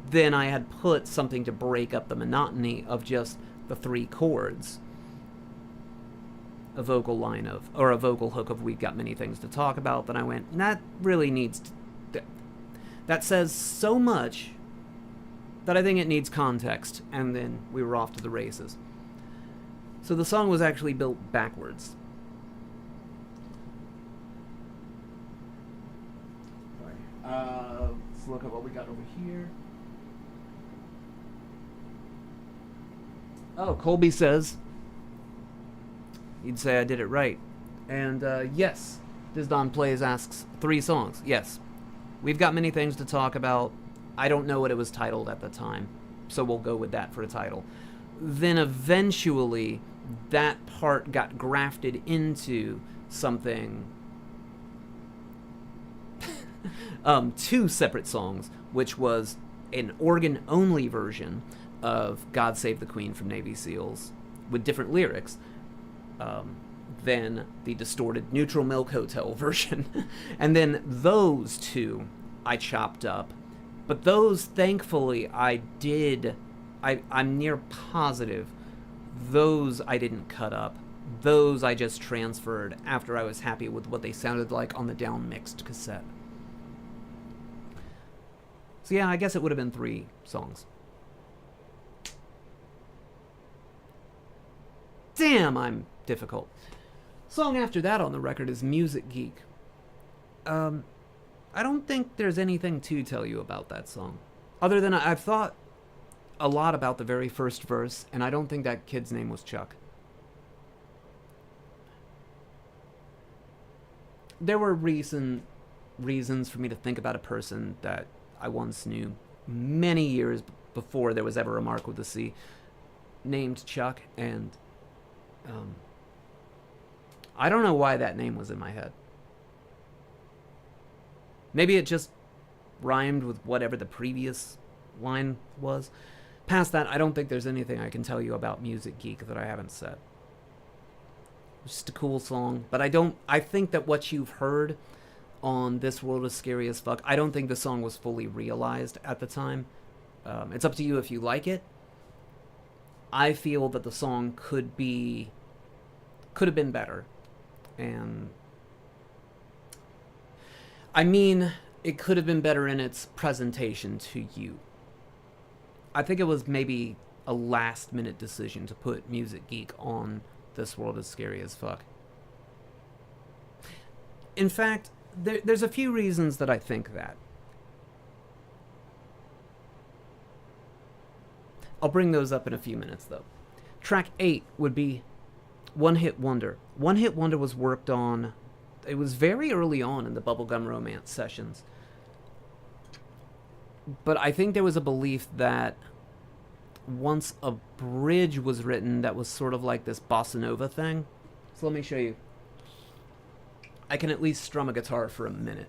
then I had put something to break up the monotony of just the three chords. A vocal line of, or a vocal hook of "We've Got Many Things to Talk About," then I went, that really needs to, that says so much that I think it needs context, and then we were off to the races. So the song was actually built backwards. Let's look at what we got over here. Oh, Colby says you'd say I did it right. And yes, Dizdon Plays asks 3 songs. Yes. We've Got Many Things to Talk About. I don't know what it was titled at the time, so we'll go with that for a title. Then eventually, that part got grafted into something. 2 separate songs, which was an organ-only version of God Save the Queen from Navy SEALs with different lyrics than the distorted Neutral Milk Hotel version. And then those 2 I chopped up. But those, thankfully, I'm near positive those I didn't cut up. Those I just transferred after I was happy with what they sounded like on the down-mixed cassette. So yeah, I guess it would have been 3 songs. Damn, I'm difficult. Song after that on the record is Music Geek. I don't think there's anything to tell you about that song. Other than I've thought a lot about the very first verse, and I don't think that kid's name was Chuck. there were reasons for me to think about a person that I once knew many years before there was ever a Mark with a C, named Chuck, and I don't know why that name was in my head. Maybe it just rhymed with whatever the previous line was. Past that, I don't think there's anything I can tell you about Music Geek that I haven't said. It's just a cool song, but I think that what you've heard on This World is Scary as Fuck, I don't think the song was fully realized at the time. It's up to you if you like it. I feel that the song could have been better. And I mean, it could have been better in its presentation to you. I think it was maybe a last-minute decision to put Music Geek on This World is Scary as Fuck. In fact, there's a few reasons that I think that. I'll bring those up in a few minutes, though. Track 8 would be One Hit Wonder. One Hit Wonder was worked on... It was very early on in the Bubblegum Romance sessions. But I think there was a belief that once a bridge was written that was sort of like this bossa nova thing. So let me show you. I can at least strum a guitar for a minute.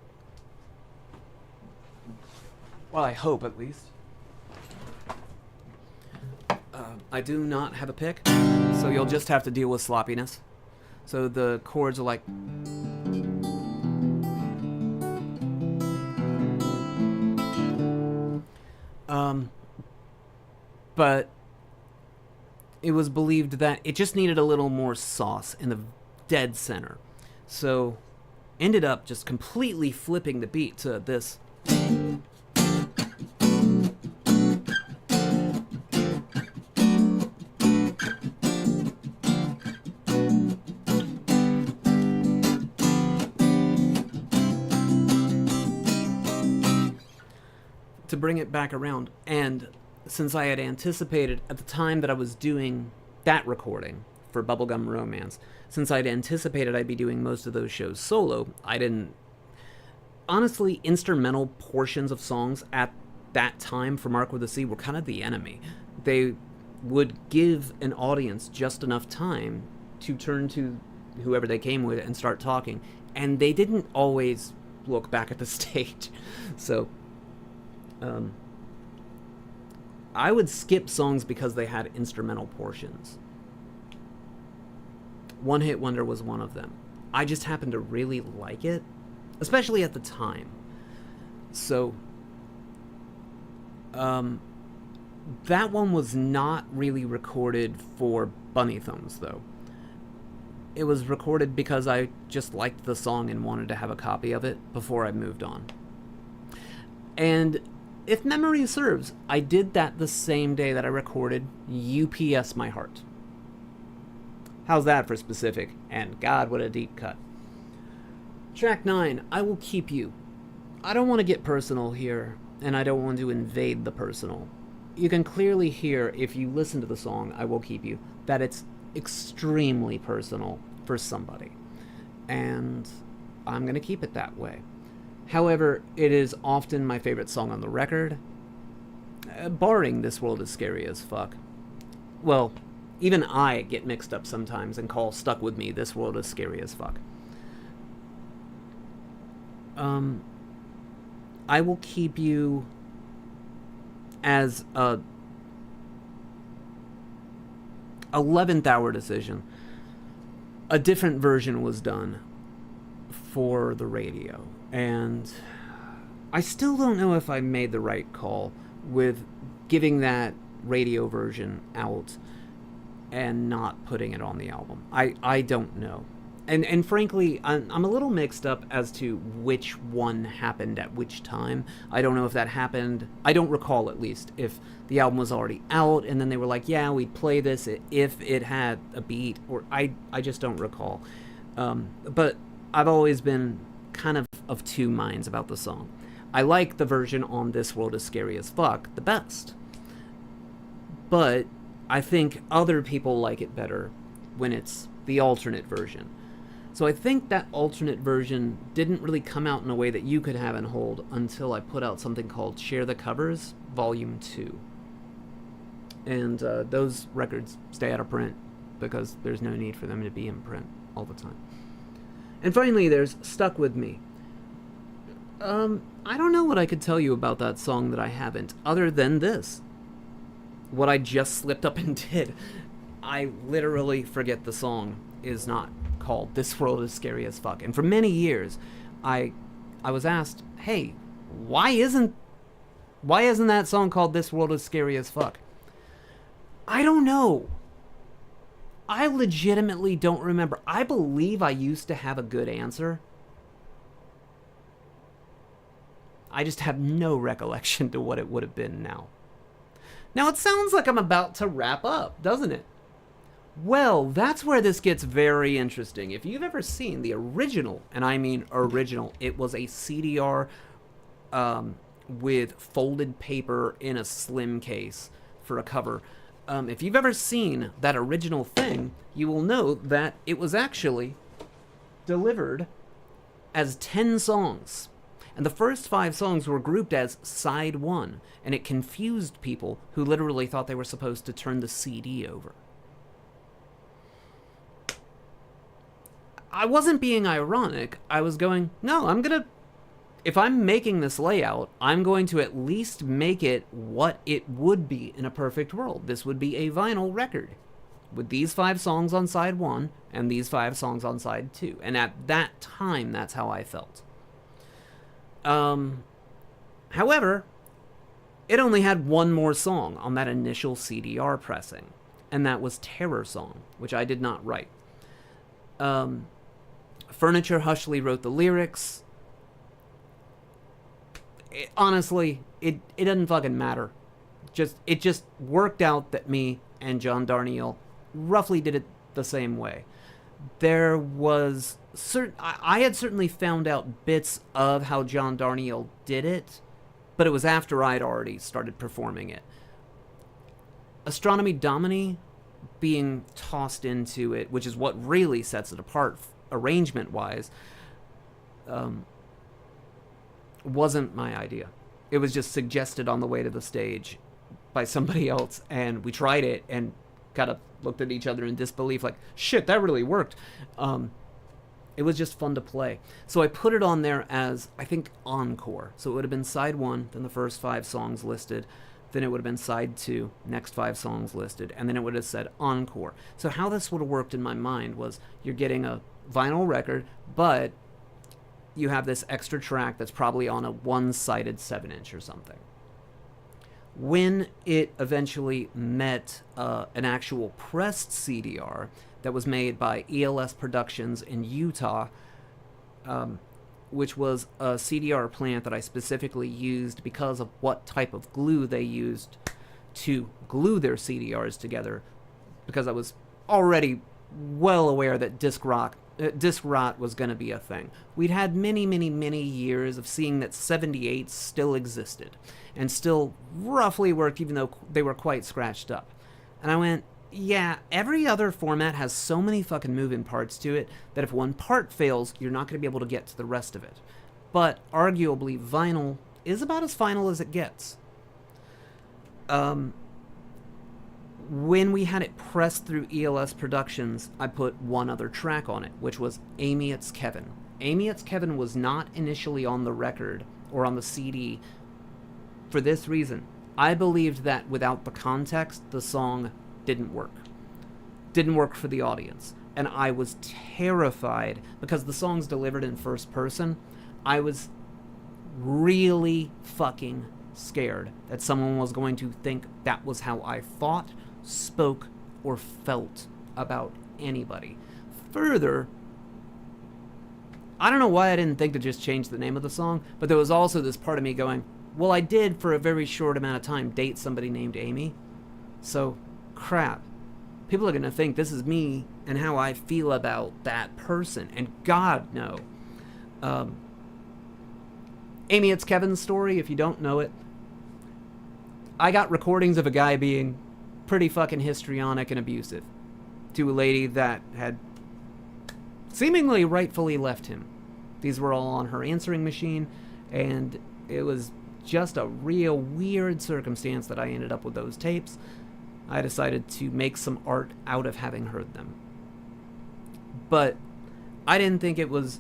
Well, I hope at least. I do not have a pick, so you'll just have to deal with sloppiness. So the chords are like... But it was believed that it just needed a little more sauce in the dead center. So ended up just completely flipping the beat to this. To bring it back around. And since I had anticipated at the time that I was doing that recording for Bubblegum Romance, since I'd anticipated I'd be doing most of those shows solo, I didn't... Honestly, instrumental portions of songs at that time for Mark with a C were kind of the enemy. They would give an audience just enough time to turn to whoever they came with and start talking. And they didn't always look back at the stage. So... I would skip songs because they had instrumental portions. One Hit Wonder was one of them. I just happened to really like it, especially at the time. So, that one was not really recorded for Bunny Thumbs, though. It was recorded because I just liked the song and wanted to have a copy of it before I moved on. And... if memory serves, I did that the same day that I recorded UPS My Heart. How's that for specific? And God, what a deep cut. Track 9, I Will Keep You. I don't want to get personal here, and I don't want to invade the personal. You can clearly hear, if you listen to the song, I Will Keep You, that it's extremely personal for somebody. And I'm going to keep it that way. However, it is often my favorite song on the record, barring This World is Scary as Fuck. Well, even I get mixed up sometimes and call Stuck With Me This World is Scary as Fuck. I Will Keep You as a 11th hour decision. A different version was done for the radio. And I still don't know if I made the right call with giving that radio version out and not putting it on the album. I don't know. And frankly, I'm a little mixed up as to which one happened at which time. I don't know if that happened. I don't recall, at least, if the album was already out and then they were like, yeah, we'd play this if it had a beat. Or I just don't recall. But I've always been kind of two minds about the song. I like the version on This World is Scary as Fuck the best. But I think other people like it better when it's the alternate version. So I think that alternate version didn't really come out in a way that you could have and hold until I put out something called Share the Covers, Volume 2. And those records stay out of print because there's no need for them to be in print all the time. And finally, there's Stuck With Me. I don't know what I could tell you about that song that I haven't, other than this. What I just slipped up and did. I literally forget the song is not called This World Is Scary As Fuck. And for many years, I was asked, hey, why isn't that song called This World Is Scary As Fuck? I don't know. I legitimately don't remember. I believe I used to have a good answer. I just have no recollection to what it would have been now. Now it sounds like I'm about to wrap up, doesn't it? Well, that's where this gets very interesting. If you've ever seen the original, and I mean original, it was a CDR with folded paper in a slim case for a cover. If you've ever seen that original thing, you will know that it was actually delivered as 10 songs. And the first 5 songs were grouped as Side 1, and it confused people who literally thought they were supposed to turn the CD over. I wasn't being ironic. I was going, no, if I'm making this layout, I'm going to at least make it what it would be in a perfect world. This would be a vinyl record with these 5 songs on side 1 and these 5 songs on side 2. And at that time, that's how I felt. However, it only had one more song on that initial CDR pressing, and that was Terror Song, which I did not write. Furniture Hushley wrote the lyrics. Honestly, it doesn't fucking matter. It just worked out that me and John Darnielle roughly did it the same way. There was I had certainly found out bits of how John Darnielle did it, but it was after I'd already started performing it. Astronomy Domini being tossed into it, which is what really sets it apart arrangement-wise, wasn't my idea. It was just suggested on the way to the stage by somebody else, and we tried it and kind of looked at each other in disbelief like, shit, that really worked. It was just fun to play. So I put it on there as, I think, Encore. So it would have been side 1, then the first 5 songs listed, then it would have been side 2, next 5 songs listed, and then it would have said Encore. So how this would have worked in my mind was you're getting a vinyl record, but you have this extra track that's probably on a one-sided 7-inch or something. When it eventually met an actual pressed CDR that was made by ELS Productions in Utah, which was a CDR plant that I specifically used because of what type of glue they used to glue their CDRs together, because I was already well aware that disc rot was going to be a thing. We'd had many, many, many years of seeing that 78s still existed and still roughly worked, even though they were quite scratched up. And I went, yeah, every other format has so many fucking moving parts to it that if one part fails, you're not going to be able to get to the rest of it. But arguably, vinyl is about as final as it gets. When we had it pressed through ELS Productions, I put one other track on it, which was Amy It's Kevin. Amy It's Kevin was not initially on the record or on the CD for this reason. I believed that without the context, the song didn't work. Didn't work for the audience. And I was terrified because the song's delivered in first person. I was really fucking scared that someone was going to think that was how I thought, spoke, or felt about anybody. Further, I don't know why I didn't think to just change the name of the song, but there was also this part of me going, well, I did for a very short amount of time date somebody named Amy, so crap. People are going to think this is me and how I feel about that person, and God, no. Amy It's Kevin's story, if you don't know it, I got recordings of a guy being pretty fucking histrionic and abusive to a lady that had seemingly rightfully left him. These were all on her answering machine, and it was just a real weird circumstance that I ended up with those tapes. I decided to make some art out of having heard them. But I didn't think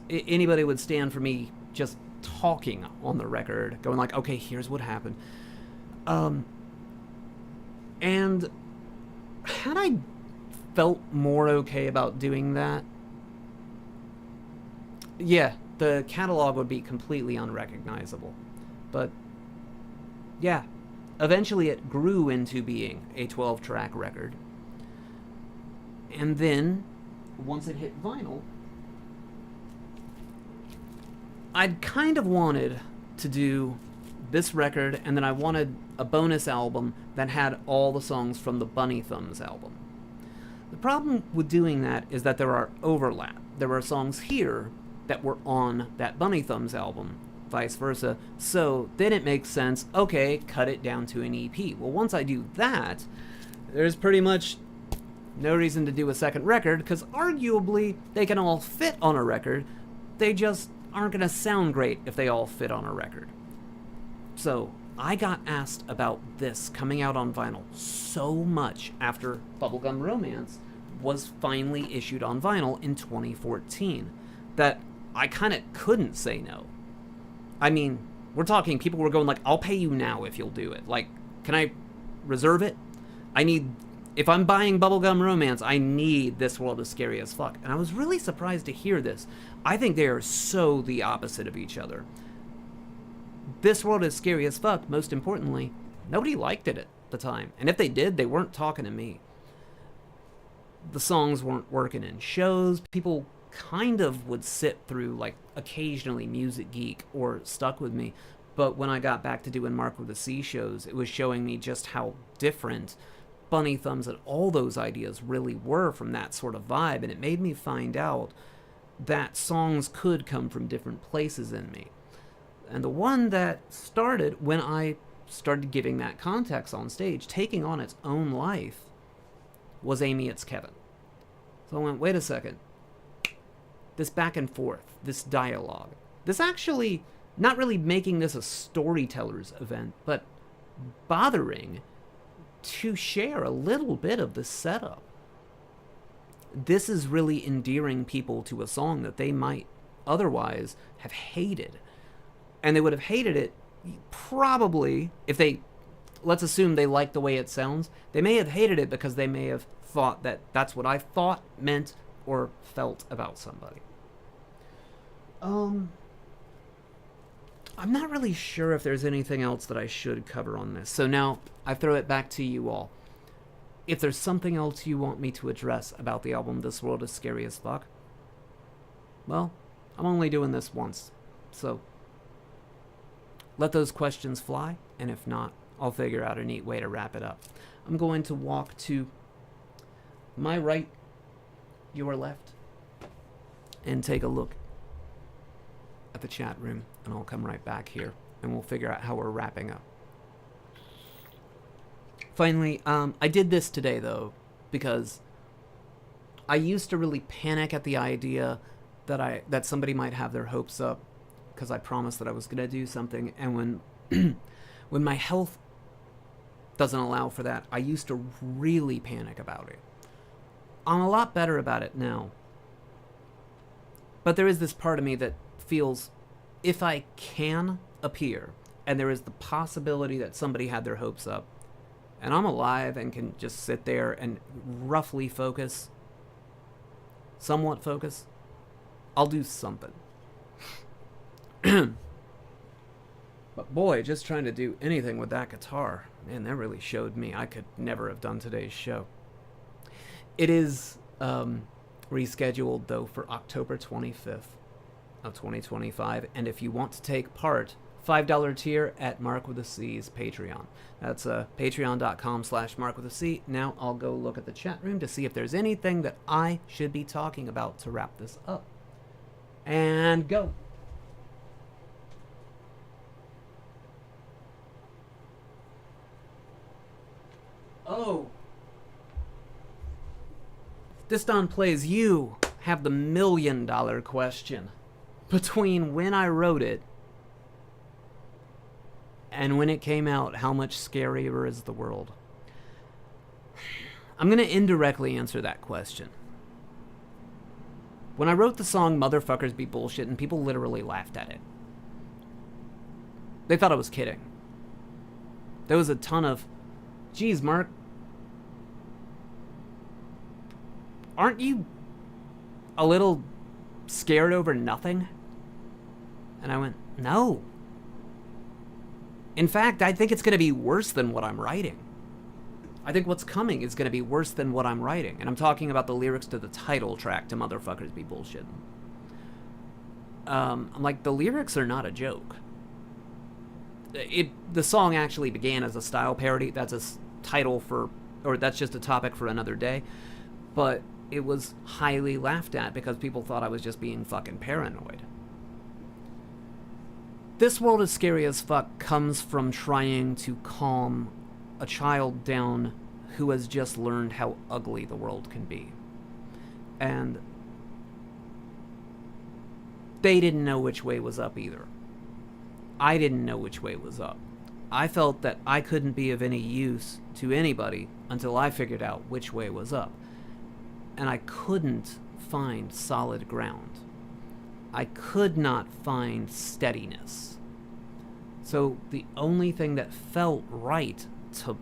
anybody would stand for me just talking on the record, going like, okay, here's what happened. And had I felt more okay about doing that, yeah, the catalog would be completely unrecognizable. But yeah, eventually it grew into being a 12-track record. And then, once it hit vinyl, I'd kind of wanted to do this record, and then I wanted a bonus album that had all the songs from the Bunny Thumbs album. The problem with doing that is that there are overlap. There are songs here that were on that Bunny Thumbs album, vice versa. So then it makes sense, okay, cut it down to an EP. Well, once I do that, there's pretty much no reason to do a second record, because arguably they can all fit on a record. They just aren't going to sound great if they all fit on a record. So I got asked about this coming out on vinyl so much after Bubblegum Romance was finally issued on vinyl in 2014 that I kind of couldn't say no. I mean, we're talking, people were going like, I'll pay you now if you'll do it. Like, can I reserve it? If I'm buying Bubblegum Romance, I need This World is Scary as Fuck. And I was really surprised to hear this. I think they are so the opposite of each other. This World is Scary as Fuck, most importantly, nobody liked it at the time. And if they did, they weren't talking to me. The songs weren't working in shows. People kind of would sit through, like, occasionally Music Geek or Stuck With Me. But when I got back to doing Mark with a C shows, it was showing me just how different Bunny Thumbs and all those ideas really were from that sort of vibe. And it made me find out that songs could come from different places in me. And the one that started when I started giving that context on stage, taking on its own life, was Amy It's Kevin. So I went, wait a second. This back and forth, this dialogue, this actually not really making this a storyteller's event, but bothering to share a little bit of the setup. This is really endearing people to a song that they might otherwise have hated. And they would have hated it probably if let's assume they like the way it sounds. They may have hated it because they may have thought that that's what I thought, meant, or felt about somebody. I'm not really sure if there's anything else that I should cover on this. So now I throw it back to you all. If there's something else you want me to address about the album This World is Scary as Fuck, well, I'm only doing this once. So let those questions fly, and if not, I'll figure out a neat way to wrap it up. I'm going to walk to my right, your left, and take a look at the chat room, and I'll come right back here, and we'll figure out how we're wrapping up. Finally, I did this today, though, because I used to really panic at the idea that somebody might have their hopes up because I promised that I was going to do something, and when my health doesn't allow for that, I used to really panic about it. I'm a lot better about it now. But there is this part of me that feels, if I can appear, and there is the possibility that somebody had their hopes up, and I'm alive and can just sit there and roughly focus, somewhat focus, I'll do something. But boy, just trying to do anything with that guitar, man, that really showed me I could never have done today's show. It is rescheduled, though, for October 25th of 2025, and if you want to take part, $5 tier at Mark with a C's Patreon. That's patreon.com/Mark with a C. Now I'll go look at the chat room to see if there's anything that I should be talking about to wrap this up. And go. Oh. This Don plays you. have the $1,000,000 question. Between when I wrote it and when it came out, how much scarier is the world? I'm going to indirectly answer that question. When I wrote the song Motherfuckers Be Bullshit, and people literally laughed at it. They thought I was kidding. There was a ton of, geez, Mark, aren't you a little scared over nothing? And I went, no. In fact, I think it's going to be worse than what I'm writing. I think what's coming is going to be worse than what I'm writing. And I'm talking about the lyrics to the title track to Motherfuckers Be Bullshit. I'm like, the lyrics are not a joke. The song actually began as a style parody. That's a title for, or that's just a topic for another day. But it was highly laughed at because people thought I was just being fucking paranoid. This World is Scary as Fuck comes from trying to calm a child down who has just learned how ugly the world can be. And they didn't know which way was up either. I didn't know which way was up. I felt that I couldn't be of any use to anybody until I figured out which way was up. And I couldn't find solid ground. I could not find steadiness. So the only thing that felt right to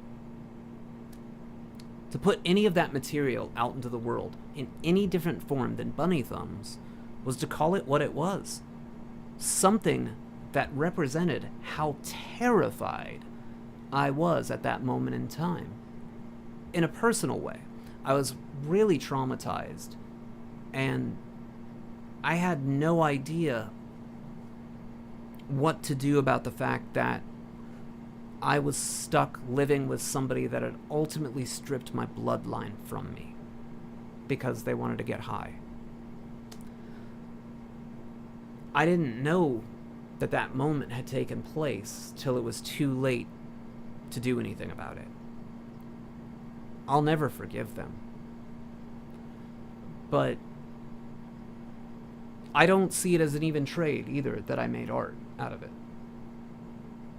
put any of that material out into the world in any different form than bunny thumbs was to call it what it was. Something that represented how terrified I was at that moment in time. In a personal way, I was really traumatized, and I had no idea what to do about the fact that I was stuck living with somebody that had ultimately stripped my bloodline from me because they wanted to get high. I didn't know that that moment had taken place till it was too late to do anything about it. I'll never forgive them. But I don't see it as an even trade either that I made art out of it.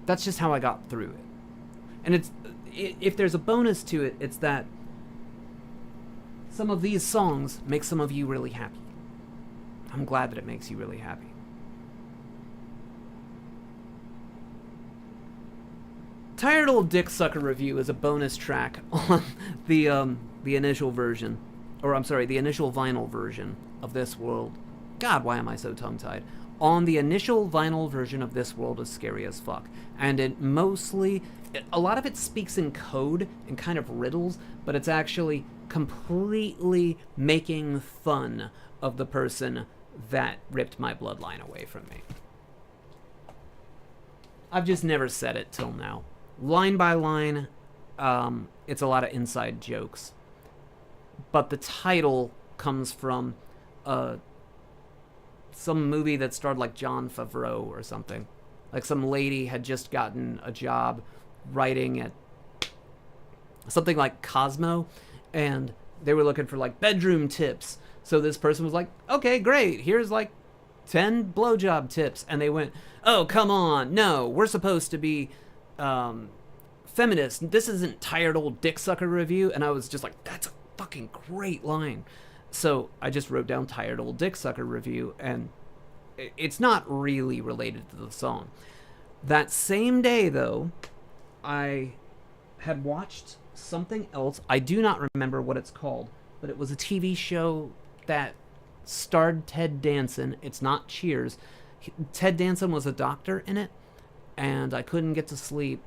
That's just how I got through it. And if there's a bonus to it, it's that some of these songs make some of you really happy. I'm glad that it makes you really happy. Tired Old Dick Sucker Review is a bonus track on the initial version, or I'm sorry, the initial vinyl version of This World. God, why am I so tongue-tied? On the initial vinyl version of This World is Scary as Fuck. And a lot of it speaks in code and kind of riddles, but it's actually completely making fun of the person that ripped my bloodline away from me. I've just never said it till now. Line by line, it's a lot of inside jokes. But the title comes from some movie that starred like Jon Favreau or something. Like some lady had just gotten a job writing at something like Cosmo, and they were looking for like bedroom tips. So this person was like, okay, great, here's like 10 blowjob tips. And they went, oh, come on, no, we're supposed to be feminist. This isn't Tired Old Dick Sucker Review. And I was just like, that's a fucking great line. So I just wrote down Tired Old Dick Sucker Review, and it's not really related to the song. That same day, though, I had watched something else. I do not remember what it's called, but it was a TV show that starred Ted Danson. It's not Cheers. Ted Danson was a doctor in it, and I couldn't get to sleep.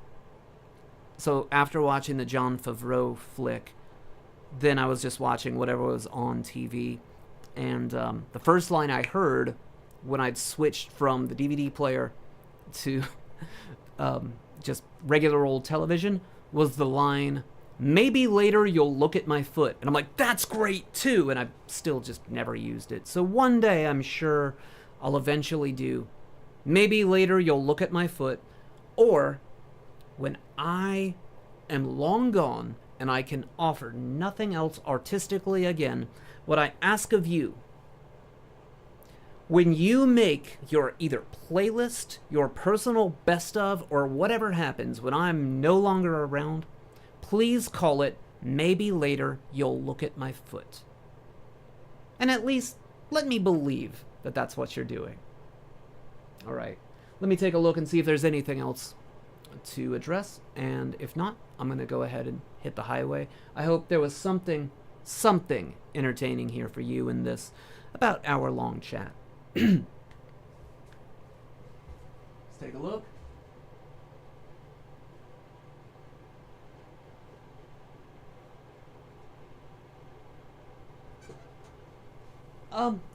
So after watching the Jon Favreau flick, then I was just watching whatever was on TV. And the first line I heard when I'd switched from the DVD player to just regular old television was the line, maybe later you'll look at my foot. And I'm like, that's great too. And I've still just never used it. So one day I'm sure I'll eventually do, maybe later you'll look at my foot. Or when I am long gone and I can offer nothing else artistically again, what I ask of you When you make your either playlist, your personal best of, or whatever happens when I'm no longer around, please call it Maybe Later You'll Look at My Foot. And at least let me believe that that's what you're doing. All right. Let me take a look and see if there's anything else to address. And if not, I'm going to go ahead and hit the highway. I hope there was something entertaining here for you in this about hour-long chat. Let's take a look.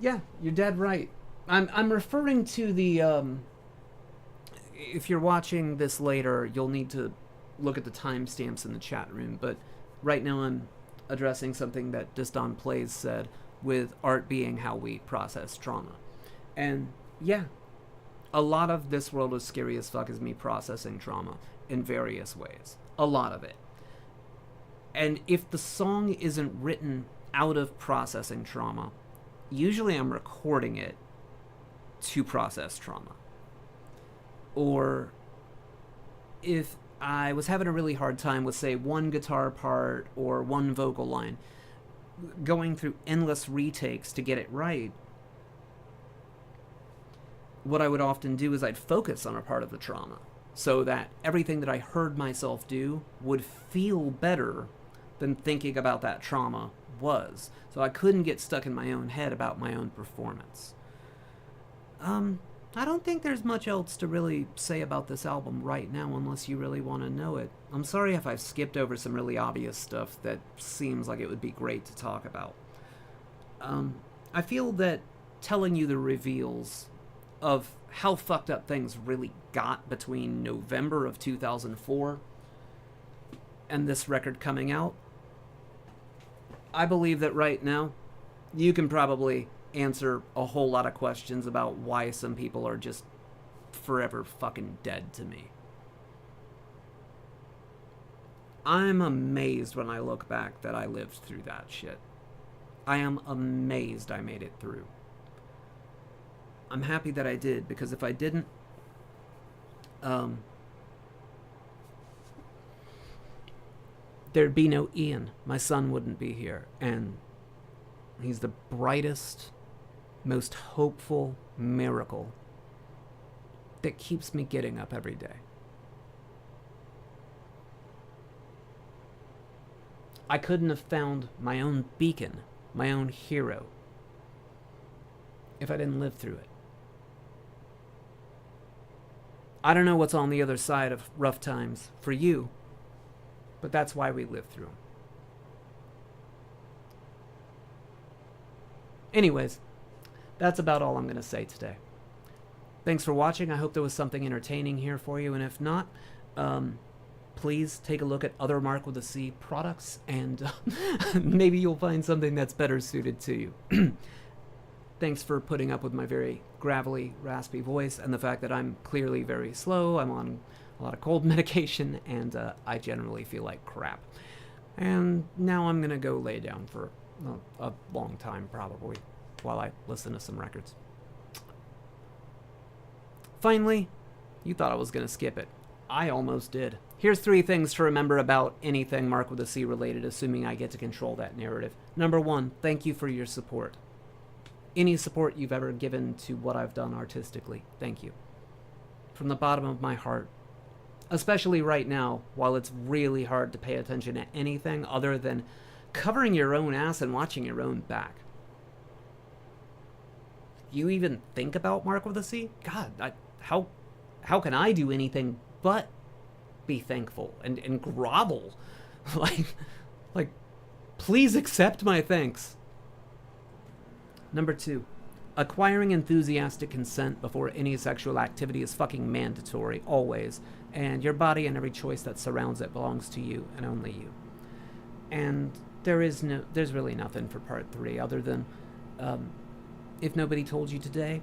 Yeah, you're dead right. I'm referring to the, if you're watching this later, you'll need to look at the timestamps in the chat room, but right now I'm addressing something that Diston Plays said, with art being how we process trauma. And yeah, a lot of This World is Scary as Fuck is me processing trauma in various ways. A lot of it. And if the song isn't written out of processing trauma, usually I'm recording it to process trauma. Or if I was having a really hard time with, say, one guitar part or one vocal line, going through endless retakes to get it right, what I would often do is I'd focus on a part of the trauma so that everything that I heard myself do would feel better than thinking about that trauma was. So I couldn't get stuck in my own head about my own performance. I don't think there's much else to really say about this album right now unless you really want to know it. I'm sorry if I've skipped over some really obvious stuff that seems like it would be great to talk about. I feel that telling you the reveals of how fucked up things really got between November of 2004 and this record coming out, I believe that right now you can probably answer a whole lot of questions about why some people are just forever fucking dead to me. I'm amazed when I look back that I lived through that shit. I am amazed I made it through. I'm happy that I did, because if I didn't, there'd be no Ian. My son wouldn't be here. And he's the brightest, most hopeful miracle that keeps me getting up every day. I couldn't have found my own beacon, my own hero, if I didn't live through it. I don't know what's on the other side of rough times for you, but that's why we live through them. Anyways, that's about all I'm going to say today. Thanks for watching. I hope there was something entertaining here for you, and if not, please take a look at other Mark with a C products, and maybe you'll find something that's better suited to you. Thanks for putting up with my very gravelly, raspy voice and the fact that I'm clearly very slow. I'm on a lot of cold medication, and I generally feel like crap. And now I'm going to go lay down for a long time, probably, while I listen to some records. Finally, you thought I was going to skip it. I almost did. Here's 3 things to remember about anything Mark with a C related, assuming I get to control that narrative. Number 1, thank you for your support. Any support you've ever given to what I've done artistically, thank you. From the bottom of my heart. Especially right now, while it's really hard to pay attention to anything other than covering your own ass and watching your own back. You even think about Mark with a C? God, how can I do anything but be thankful and grovel? like, please accept my thanks. Number 2, acquiring enthusiastic consent before any sexual activity is fucking mandatory, always, and your body and every choice that surrounds it belongs to you and only you. And there's really nothing for part 3 other than, if nobody told you today,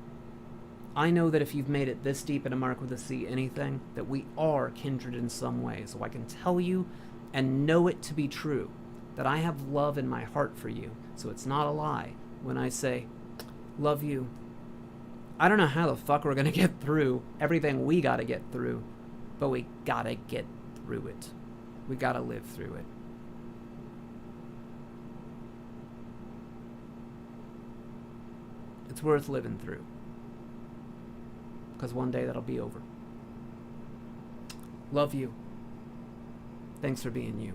I know that if you've made it this deep in a Mark with a C anything, that we are kindred in some way, so I can tell you and know it to be true, that I have love in my heart for you, so it's not a lie when I say, love you, I don't know how the fuck we're gonna get through everything we gotta get through, but we gotta get through it. We gotta live through it. It's worth living through. Because one day that'll be over. Love you. Thanks for being you.